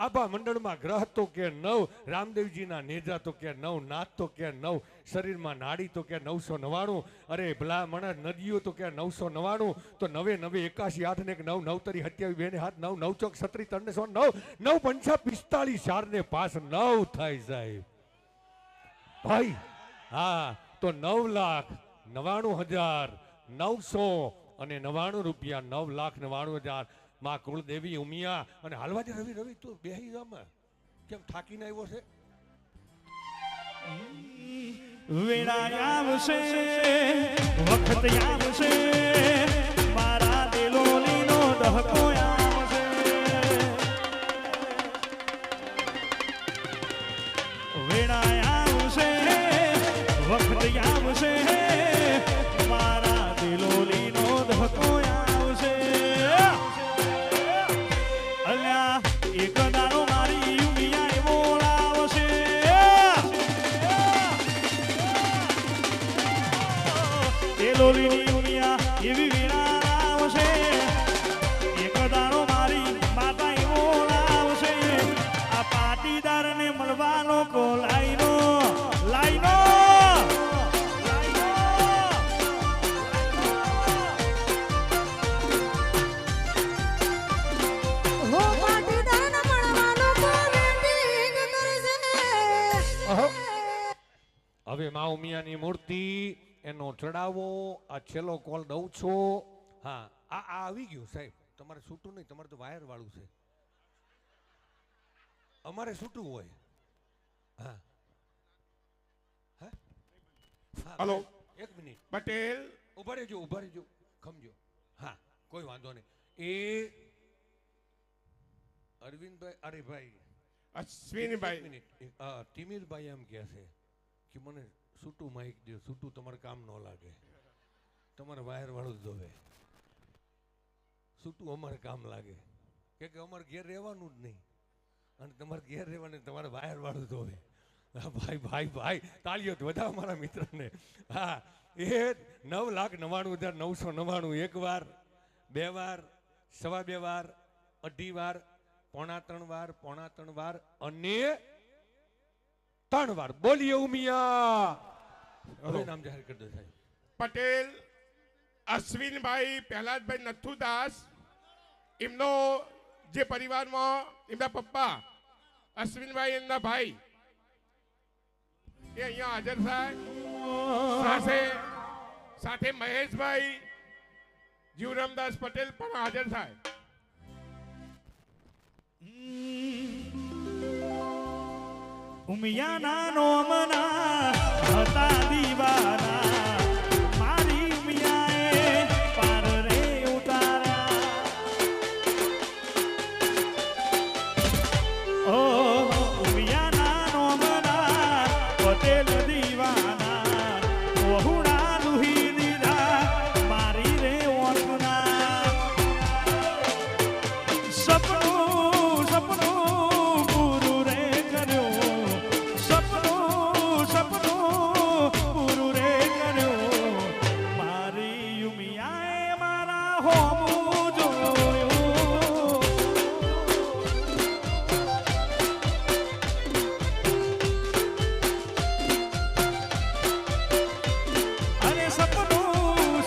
આભા મંડળમાં ગ્રહ તો કે 9 રામદેવજીના નેજા તો કે 9 નાથ તો કે 9 શરીરમાં નાડી તો કે 999 અરે ભલા મણા નદીઓ તો કે 999 તો 9 9 81 8 ને 9 9 તરી 27 2 ને 7 9 9 ચોક 37 3 ને 9 9 5 45 4 ને 5 9 થાય સાહેબ. ભાઈ હા તો 9,99,900 અને 99 રૂપિયા 9,99,000 માં કુળદેવી ઉમિયા અને હાલવા દે રવિ રવિ તું બેહી જામાં કેમ થાકીને આવ્યો છે? વેળા આવશે વખત આવશે મારા દિલોલીનો દહકો આવશે વેળા આવશે વખત આવશે મારા દિલોલીનો ધક્કો આવશે. અલ્યા એક દાડો મારી ઉમિયા એવો લાવશે એવી વેળા આવશે એક દાડો મારી માતા એવો લાવશે આ પાટીદારને મળવાનો કો લાઈનો લાઈનો હો પાટીદારને મળવાનો કો વેટિંગ કરશે. હવે મા ઉમિયાની મૂર્તિ એનો ચડાવો આ છેલ્લો કોલ દઉં છું. હા આ આવી ગયું સાહેબ, તમારે છૂટું નહીં, તમારે તો વાયર વાળું છે, અમારે છૂટું હોય. હા હા હલો. એક મિનિટ પટેલ ઉભા રહેજો ખમજો. હા કોઈ વાંધો નહીં. એ અરવિંદભાઈ, અરે ભાઈ અશ્વિનભાઈ, એક મિનિટ, તિમિરભાઈ એમ કહે છે કે મને છૂટું માઇક દો, છૂટું તમારે કામ ન લાગે, તમારે વાયર વાળું જ જોવે, છૂટું અમારે કામ લાગે, કે અમારે ઘેર રહેવાનું જ નહીં અને તમારે ઘેર રહેવાનું, તમારે વાયર વાળું જોવે. હા ભાઈ ભાઈ ભાઈ તાળીઓ બધા અમારા મિત્રને. હા એ 9,99,999 એક વાર, બે વાર, સવા બે વાર, અઢી વાર, પોણા ત્રણ વાર અને 3 વાર. બોલીએ ઉમિયા. હવે નામ જાહેર કરી દો સાહેબ. પટેલ અશ્વિનભાઈ પ્રહલાદભાઈ નથુદાસ, એમનો જે પરિવારમાં એમના પપ્પા અશ્વિનભાઈ એમના ભાઈ એ અહીંયા હાજર થાય, સાથે મહેશભાઈ જીવરામદાસ પટેલ પણ હાજર થાય. ઉમિયાના નોમના હતા દીવાના મારી ઉમિયાએ પાર રે ઉતાર્યા. ઓ ઉમિયાના નોમના પટેલ દીવાના વહુડા લુહી દીધા મારી રે ઓળખના. સપનું પૂરું રે કર્યો, સપનું પૂરું રે કર્યો મારી ઉમિયાએ મારા હોમું જોયું. અને સપનું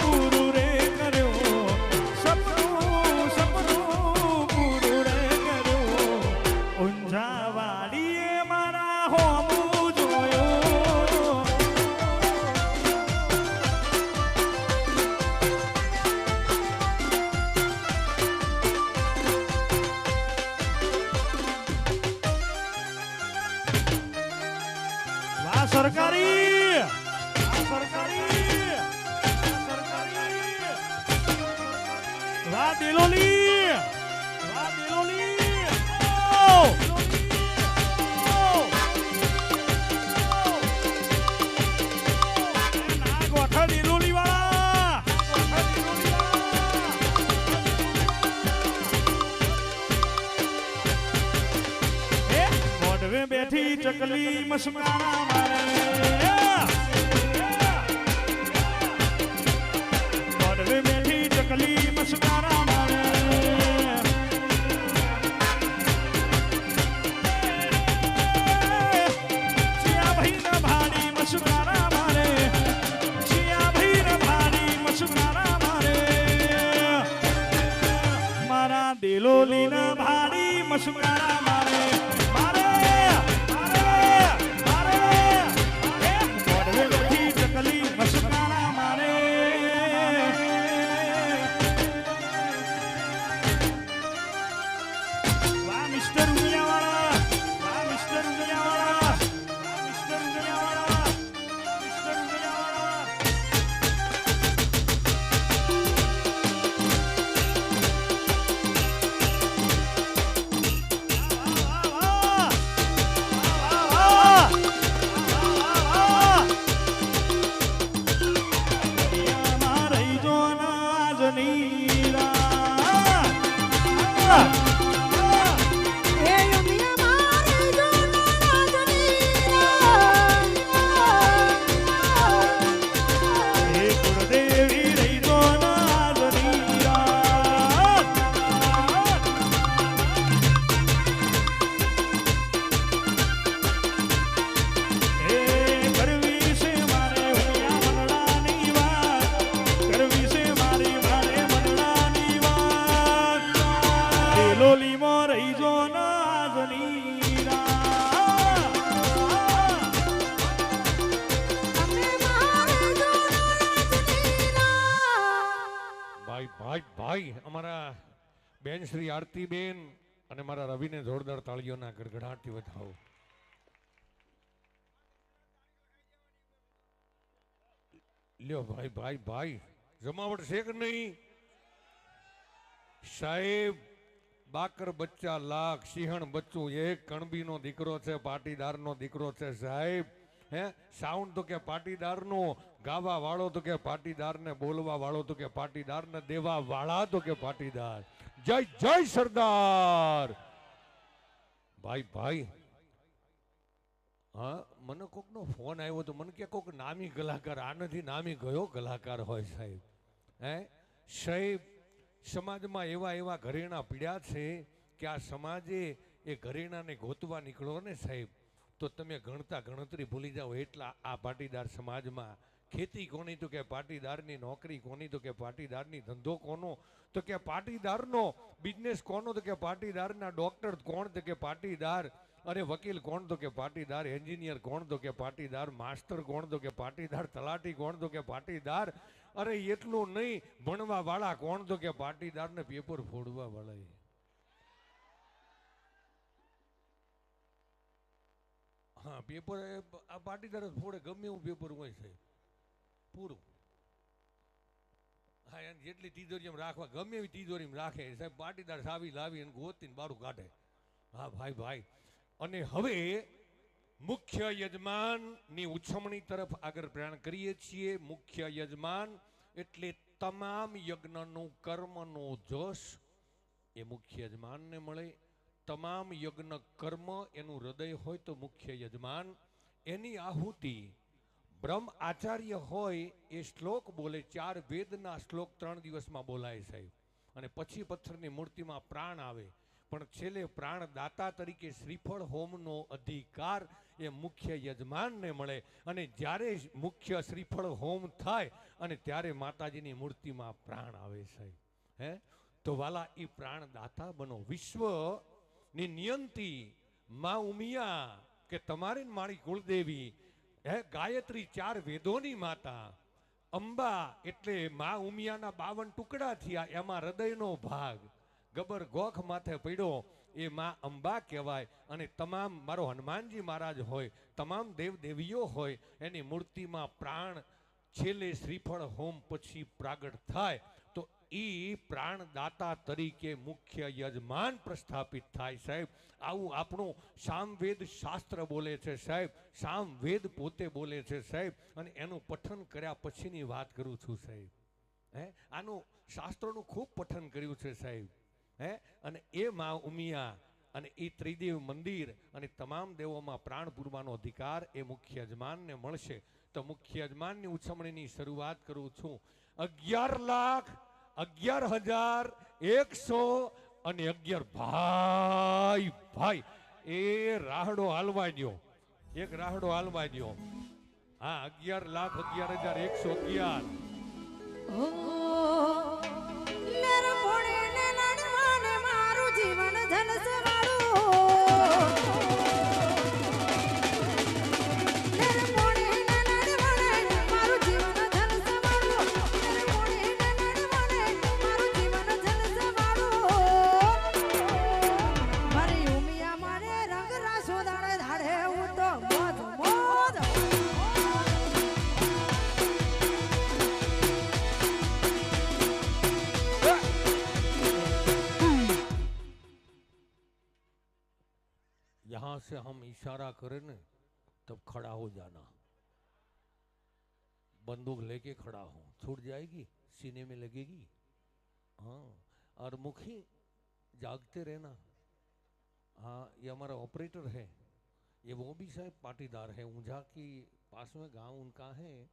પૂરું રે કર્યો, સપનું પૂરું રે કર્યો ઊંઝાવાડીએ મારા હોમું જોયું. વાહ સરકારી, વાહ દિલોલી, ના ગોઠા દિલોલી વાળા, મોઢવે બેઠી ચકલી મસમારા મારે, મોઢવે બેઠી ચકલી મસમારા મારે. શિયા ભાઈ ભાડી મસમારા મારે, શિયા ભાઈ ભાડી મસમારા મારે, મારા દિલોલી ના ભાડી મસમારા મારે. મોઢવે બેઠી ચકલી મસમારા મારે. વાહ મિસ્ટર ઉમિયાવાળા, વાહ મિસ્ટર ઉમિયાવાળા, વાહ મિસ્ટર ઉમિયાવાળા, મિસ્ટર ઉમિયાવાળા. વાહ, વાહ. ભાઈ અમારા બેન શ્રી આરતીબેન અને મારા રવિને જોરદાર તાળીઓના ગડગડાટથી વધાવો. લ્યો ભાઈ ભાઈ ભાઈ જમાવટ છે કે નહીં સાહેબ? બાકર બચ્ચા લાખ સિંહણ બચ્ચું એક કણબીનો દીકરો છે, પાટીદારનો દીકરો છે સાહેબ. હે સાઉન્ડ તો કે પાટીદારનો, ગાવા વાળો તો કે પાટીદાર ને બોલવા વાળો તો કે પાટીદાર ને દેવા વાળા તો કે પાટીદાર. જય જય સરદાર. ભાઈ ભાઈ હા મને કોકનો ફોન આવ્યો તો મને કે કોક નામી કલાકાર, આ નથી નામી ગયો કલાકાર હોય સાહેબ. હે સાહેબ સમાજમાં એવા એવા ઘરેણા પીડ્યા છે કે આ સમાજે એ ઘરેણાને ગોતવા નીકળો ને સાહેબ તો તમે ગણતા ગણતરી ભૂલી જાઓ એટલા આ પાટીદાર સમાજમાં. ખેતી કોની તો કે પાટીદારની, નોકરી કોની તો કે પાટીદારની, ધંધો કોનો તો કે પાટીદારનો, બિઝનેસ કોનો તો કે પાટીદારના, ડોક્ટર કોણ તો કે પાટીદાર, અરે વકીલ કોણ તો કે પાટીદાર, એન્જિનિયર કોણ તો કે પાટીદાર, માસ્ટર કોણ તો કે પાટીદાર, તલાટી કોણ તો કે પાટીદાર, અરે એટલું નહીં ભણવા વાળા કોણ તો કે પાટીદાર ને પેપર ફોડવા વાળા. હા પેપર આ પાટીદાર જ ફોડે, ગમે એવું પેપર હોય છે પૂરું. હા એને જેટલી તિજોરીમાં રાખવા ગમે એવી તિજોરીમાં રાખે સાહેબ, પાટીદાર સાવી લાવી અને ગોતીને બારું કાઢે. હા ભાઈ ભાઈ. અને હવે મુખ્ય યજમાનની ઉછમણી તરફ આગળ પ્રયાણ કરીએ છીએ. મુખ્ય યજમાન એટલે તમામ યજ્ઞનું કર્મનો જશ એ મુખ્ય યજમાનને મળે. તમામ યજ્ઞ કર્મ એનું હૃદય હોય તો મુખ્ય યજમાન, એની આહુતિ બ્રહ્મ આચાર્ય હોય એ શ્લોક બોલે, 4 વેદના શ્લોક 3 દિવસમાં બોલાય સાહેબ. અને પછી પથ્થરની મૂર્તિમાં પ્રાણ આવે, પણ છેલ્લે પ્રાણદાતા તરીકે શ્રીફળ હોમનો અધિકાર એ મુખ્ય યજમાનને મળે. અને જ્યારે મુખ્ય શ્રીફળ હોમ થાય અને ત્યારે માતાજીની મૂર્તિમાં પ્રાણ આવે સાહેબ. હે તો વાલા એ પ્રાણદાતા બનો. વિશ્વની નિયંતી મા ઉમિયા કે તમારી મારી કુળદેવી, હે ગાયત્રી 4 વેદોની માતા, અંબા એટલે મા ઉમિયાના 52 ટુકડા થયા, એમાં હૃદયનો ભાગ ગબર ગોખ માથે પડ્યો એ માં અંબા કહેવાય. અને તમામ મારો હનુમાનજી મહારાજ હોય, તમામ દેવ દેવીઓ હોય, એની મૂર્તિમાં પ્રાણ છેલ્લે શ્રીફળ હોમ પછી પ્રાગટ થાય તો એ પ્રાણદાતા તરીકે મુખ્ય યજમાન પ્રસ્થાપિત થાય સાહેબ. આવું આપણું સામવેદ શાસ્ત્ર બોલે છે સાહેબ, સામવેદ પોતે બોલે છે સાહેબ. અને એનું પઠન કર્યા પછીની વાત કરું છું સાહેબ. હે આનું શાસ્ત્રોનું ખૂબ પઠન કર્યું છે સાહેબ. હે અને એ માં ઉમિયા અને એ ત્રિદેવ મંદિર અને તમામ દેવોમાં પ્રાણ પૂરવાનો અધિકાર એ મુખ્ય યજમાનને મળશે. તો મુખ્ય યજમાનની ઉછમણીની શરૂઆત કરું છું. 11,11,111 ભાઈ ભાઈ એ રાહડો હાલવા દ્યો, એક રાહડો હાલવા દ્યો. હા 11,11,111. હો લેર પોણે ને લાડવાને મારું જીવન જલસવાળું. લેર પોણે ને લાડવાને મારું જીવન જલસવાળું. લેર પોણે ને લાડવાને મારું જીવન જલસવાળું. મારી ઉમિયા મારે રંગ રાસો દાડે ધાડે હું તો મોજ મોજ. यहाँ से हम इशारा करें न तब खड़ा हो जाना, बंदूक लेके खड़ा हो, छूट जाएगी सीने में लगेगी. हाँ और मुखी जागते रहना. हाँ ये हमारा ऑपरेटर है, ये वो भी शायद पाटीदार है, ऊंझा की पास में गांव उनका है.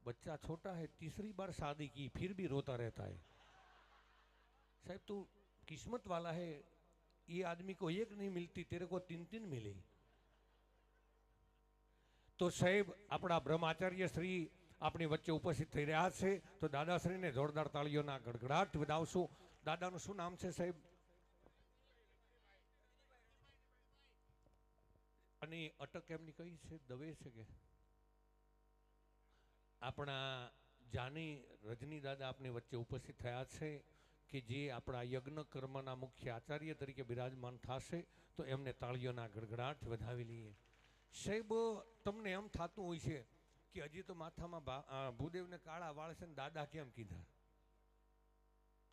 बच्चा छोटा है, तीसरी बार शादी की फिर भी रोता रहता है. साहब तू किस्मत वाला है, ये आदमी को एक नहीं मिलती, तेरे को 3-3 मिली. तो साहेब अपना ब्रह्माचार्य श्री अपनी वच्चे उपस्थित થઈ રહ્યા છે તો દાદાશ્રીને જોરદાર તાળીઓના ગડગડાટ વધાવશું. દાદાનું શું નામ છે સાહેબ? અને અટક એમની કઈ છે? દવે છે કે આપણા જાની રજની દાદા આપની વચ્ચે ઉપસ્થિત થયા છે. કે જે આપણા યજ્ઞ કર્મના મુખ્ય આચાર્ય તરીકે બિરાજમાન થશે તો એમને તાળીઓના ગડગડાટ વધાવી લઈએ. સાહેબ, તમને એમ થતું હોય છે કે હજી તો માથામાં ભૂદેવને કાળા વાળ છે ને દાદા કેમ કીધા?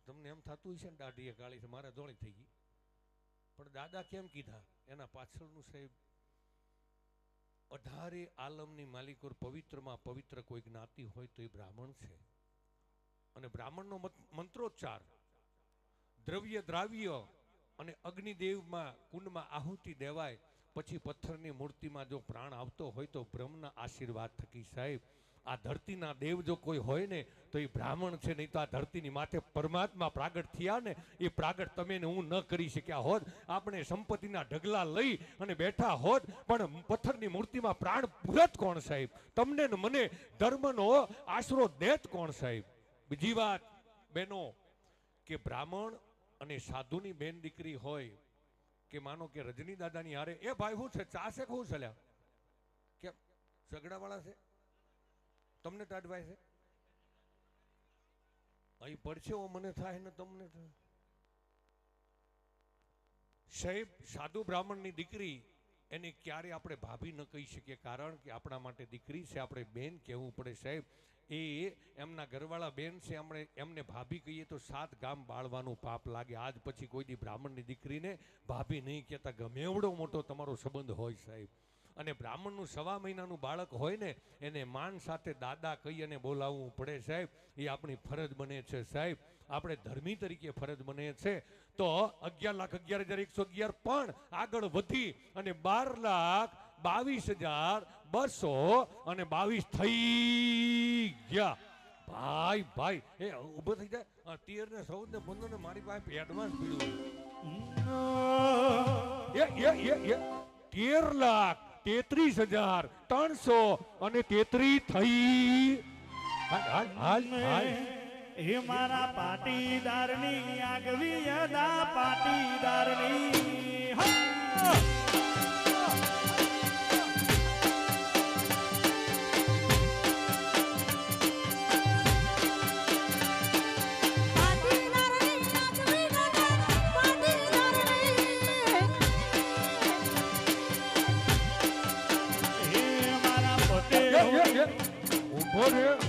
તમને એમ થતું હોય છે ને દાઢીએ કાળી છે, મારે ધોળી થઈ ગઈ, પણ દાદા કેમ કીધા? એના પાછળનું સાહેબ 18 આલમની માલિકોર પવિત્રમાં પવિત્ર કોઈ જ્ઞાતિ હોય તો એ બ્રાહ્મણ છે. અને બ્રાહ્મણનો મંત્રોચ્ચાર દ્રવ્ય દ્રાવ્ય અને અગ્નિદેવમાં કુંડમાં આહુતિ દેવાય પછી પથ્થરની મૂર્તિમાં જો પ્રાણ આવતો હોય તો બ્રહ્મના આશીર્વાદ થકી સાહેબ આ ધરતીના દેવ જો કોઈ હોય ને તો એ બ્રાહ્મણ છે. નહીં તો આ ધરતીની માથે પરમાત્મા પ્રાગટ થયા ને એ પ્રાગટ તમે ને હું ન કરી શક્યા હોત. આપણે સંપત્તિના ઢગલા લઈ અને બેઠા હોત પણ પથ્થરની મૂર્તિમાં પ્રાણ પૂરત કોણ સાહેબ? તમને ને મને ધર્મનો આશરો દેત કોણ સાહેબ? બીજી વાત બેનો કે બ્રાહ્મણ અને સાધુની બેન દીકરી હોય કે માનો કે રજની દાદાની હારે એ ભાઈ શું છે ચા છે શું છે કેમ ઝઘડા વાળા છે? તમને ટાઢવાય છે? અહીં પડશે મને થાય ને તમને થાય. સાહેબ, સાધુ બ્રાહ્મણની દીકરી એને ક્યારે આપણે ભાભી ન કહી શકીએ, કારણ કે આપણા માટે દીકરી છે, આપણે બેન કહેવું પડે સાહેબ. એ એમના ઘરવાળા બેન છે, એમને ભાભી કહીએ તો 7 ગામ બાળવાનું પાપ લાગે. આજ પછી કોઈ દી બ્રાહ્મણની દીકરીને ભાભી નહીં કહેતા, ગમે એવડો મોટો તમારો સંબંધ હોય સાહેબ. અને બ્રાહ્મણનું 1.5 મહિનાનું બાળક હોય ને એને માન સાથે દાદા કહી અને બોલાવવું પડે સાહેબ. એ આપણી ફરજ બને છે સાહેબ, આપણે ધર્મી તરીકે ફરજ બને છે. તો 11,11,111 પણ આગળ વધી અને 12,22,222 થઈ ગયા. ભાઈ એ ઉભો થઈ જાય. 13 ને 14 ને 15 ને મારી પાસે એડવાન્સ પીડ્યું 13,33,333 થઈ. હે મારા પાટીદારની આગવી યદા પાટીદારની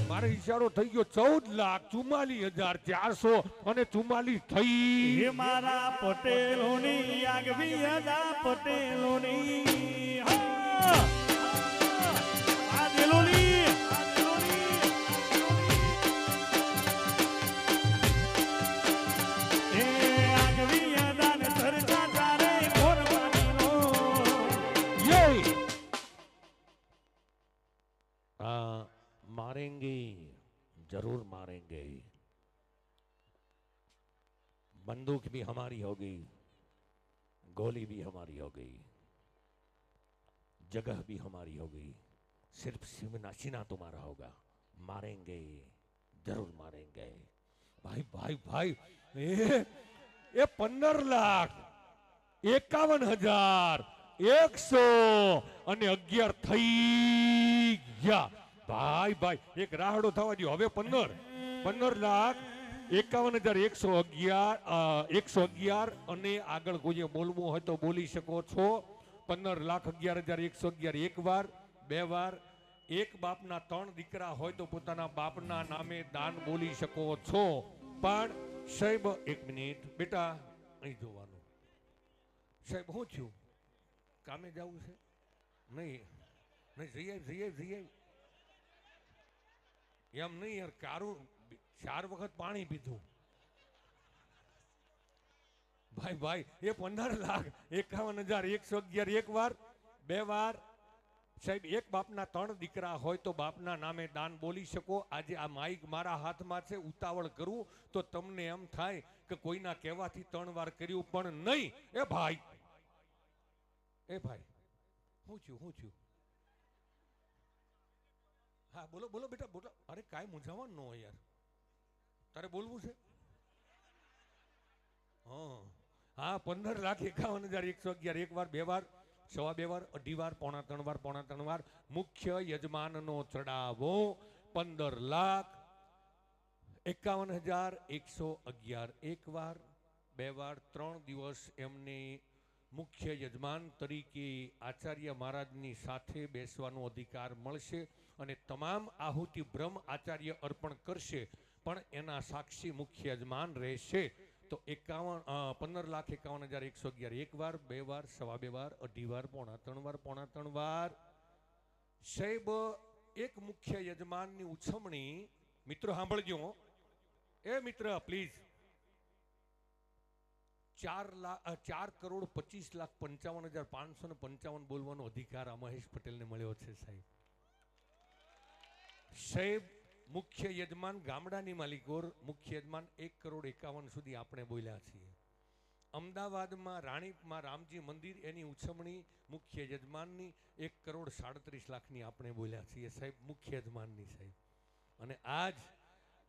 મારો ઈશારો થઈ ગયો 14,44,444 થઈ. હે મારા પટેલોની આગવી યદા પટેલોની આ દેલોલી એ આગવી યદા ને ધરતા તારે કોણ માનીનો मारेंगे, जरूर मारेंगे. बंदूक भी हमारी होगी, गोली भी हमारी होगी, जगह भी हमारी होगी, सिर्फ सीना तुम्हारा होगा. मारेंगे, जरूर मारेंगे. भाई ये 15,51,111 થઈ ગયા. ભાઈ એક રાહડો થવા દો. હવે 15,51,111 અને આગળ કોઈએ બોલવું હોય તો બોલી શકો છો. 15,11,111 એક વાર, 2 વાર. એક બાપના 3 દીકરા હોય તો પોતાના બાપના નામે દાન બોલી શકો છો. પણ સાહેબ 1 મિનિટ બેટા અહીં જોવાનું. સાહેબ શું થયું? કામે જવું છે? નહીં જઈ એમ નહીં યાર, 4 વખત પાણી પીધું. ભાઈ એ 15,51,111 એક વાર, 2 વાર. સાહેબ એક બાપના 3 દીકરા હોય તો બાપના નામે દાન બોલી શકો. આજે આ માઈક મારા હાથમાં છે, ઉતાવળ કરું તો તમને એમ થાય કે કોઈના કહેવાથી 3 વાર કર્યું, પણ નહીં. એ ભાઈ શું થયું? હા બોલો બેટા બોલો. અરે કાંઈ મૂંઝાવાનું ન હોય યાર, તારે બોલવું છે? હા 15,51,111 એક વાર, 2 વાર, 2.25 વાર, 2.5 વાર, 2.25 વાર, 3.25 વાર. મુખ્ય યજમાનનો ચડાવો 51,111 એક વાર, 2 વાર, 3 દિવસ એમને મુખ્ય યજમાન તરીકે આચાર્ય મહારાજની સાથે બેસવાનો અધિકાર મળશે અને તમામ આહુતિ બ્રહ્મ આચાર્ય અર્પણ કરશે, પણ એના સાક્ષી મુખ્ય યજમાન રહેશે. તો 15,51,111 એક વાર, 2 વાર, 2.25 વાર, 2.5 વાર, 3.25 વાર. સાહેબ, એક મુખ્ય યજમાનની ઉછમણી, મિત્રો સાંભળજો, એ મિત્ર પ્લીઝ, 4,25,55,555 બોલવાનો અધિકાર આ મહેશ પટેલને મળ્યો છે સાહેબ. સાહેબ, મુખ્ય યજમાન ગામડાની માલિકોર, મુખ્ય યજમાન 1,51,00,000 સુધી આપણે બોલ્યા છીએ. અમદાવાદમાં રાણીપમાં રામજી મંદિર, એની ઉછમણી મુખ્ય યજમાનની 1,37,00,000 આપણે બોલ્યા છીએ સાહેબ, મુખ્ય યજમાનની સાહેબ. અને આજ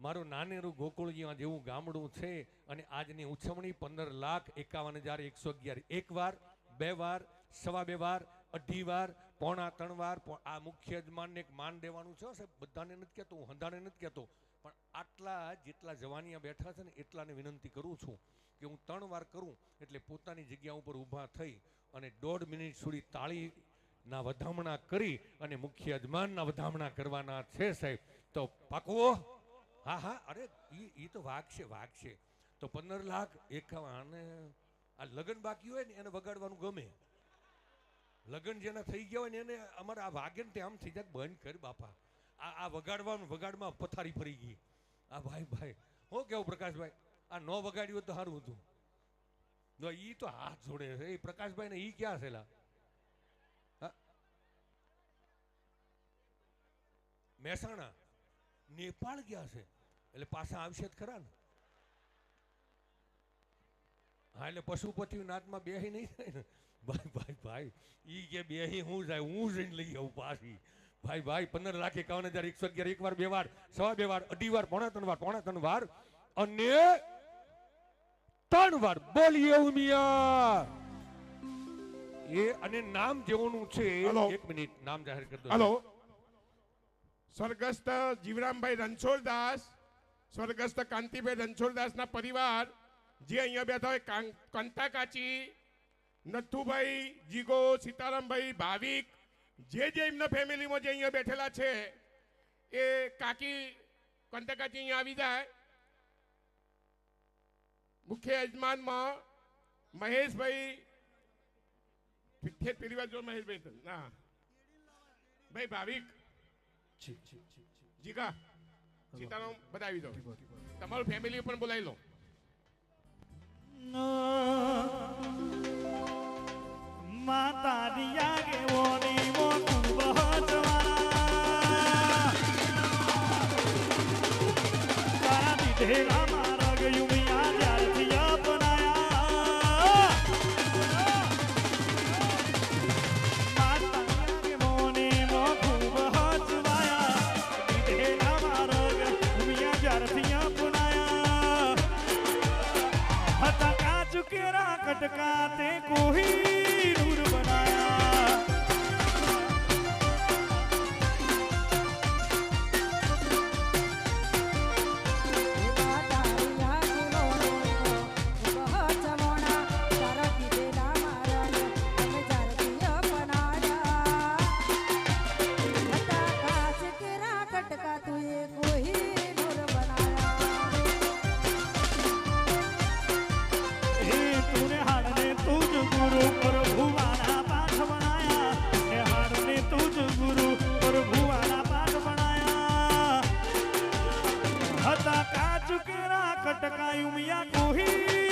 મારું નાનેરું ગોકુળજી જેવું ગામડું છે અને આજની ઉછમણી 15,51,111 એક વાર, 2 વાર, 2.25 વાર, 2.5 વાર, 3.25 વાર. આ મુખ્ય યજમાનને એક માન દેવાનું છે સાહેબ, બધાને નથી કહેતો, હું હંધાને નથી કહેતો, પણ આટલા જેટલા જવાનિયા બેઠા છે ને એટલાને વિનંતી કરું છું કે હું 3 વાર કરું એટલે પોતાની જગ્યા ઉપર ઊભા થઈ અને 1.5 મિનિટ સુધી તાળીના વધામણા કરી અને મુખ્ય યજમાનના વધામણા કરવાના છે સાહેબ. તો પાકવો? હા હા, અરે એ તો વાગશે. તો 15,51,000 આ લગ્ન બાકી હોય ને એને વગાડવાનું ગમે. લગ્ન જેના થઈ ગયા હોય ને એને અમારે આ વાગે ને આમ થઈ જાય, બંધ કર બાપા, આ વગાડમાં પથારી ફરી ગઈ. આ ભાઈ હું કેવું પ્રકાશભાઈ, આ ન વગાડ્યું તો સારું હતું. ઈ તો હાથ જોડે છે એ પ્રકાશભાઈ ને, ઈ ક્યાં છે? મહેસાણા, નેપાળ ગયા છે એટલે પાછા આવશે જ ખરા ને. હા, એટલે પશુપતિનાથમાં બેહી નહીં થાય ને ભાઈ. ઈ કે બેહી હું જાય, હું જઈને લઈ આવું પાછી. ભાઈ 15,51,111 એક વાર, 2 વાર, 2.25 વાર, 2.5 વાર, 3.25 વાર અને 3 વાર બોલીએ ઉમિયા. એ અને નામ જેવું છે. 1 મિનિટ નામ જાહેર કરી દો. હલો, સ્વર્ગસ્થ જીવરામભાઈ રણછોડદાસ, સ્વર્ગસ્થ કાંતિભાઈ રણછોડદાસના પરિવાર જે અહીંયા બેઠા હોય, કંતા કાચી, નથુભાઈ, જીગો, સીતારામભાઈ, ભાવિક, જે એમના ફેમિલીમાં જે અહીંયા બેઠેલા છે એ કાકી કંતા કાચી અહીંયા આવી જાય. મુખ્ય યજમાનમાં મહેશભાઈ, પરિવાર જો મહેશભાઈ, ના ભાઈ ભાવિક, જીગા, સીતારામ, બધા આવી જાઓ. તમારું ફેમિલી પણ બોલાવી લો. માતા દિયા કે ઓની મોતું બહતવાના તારા દીધેલા મારા ગયું મિયા ત્યારથી અપનાયા. માતા દિયા કે મોની મોતું બહતવાયા દીધેલા મારા ગયું મિયા ત્યારથી અપનાયા. હતા કાચ કેરા કટકા તે કોઈ કટકાયું મિયા કોઈ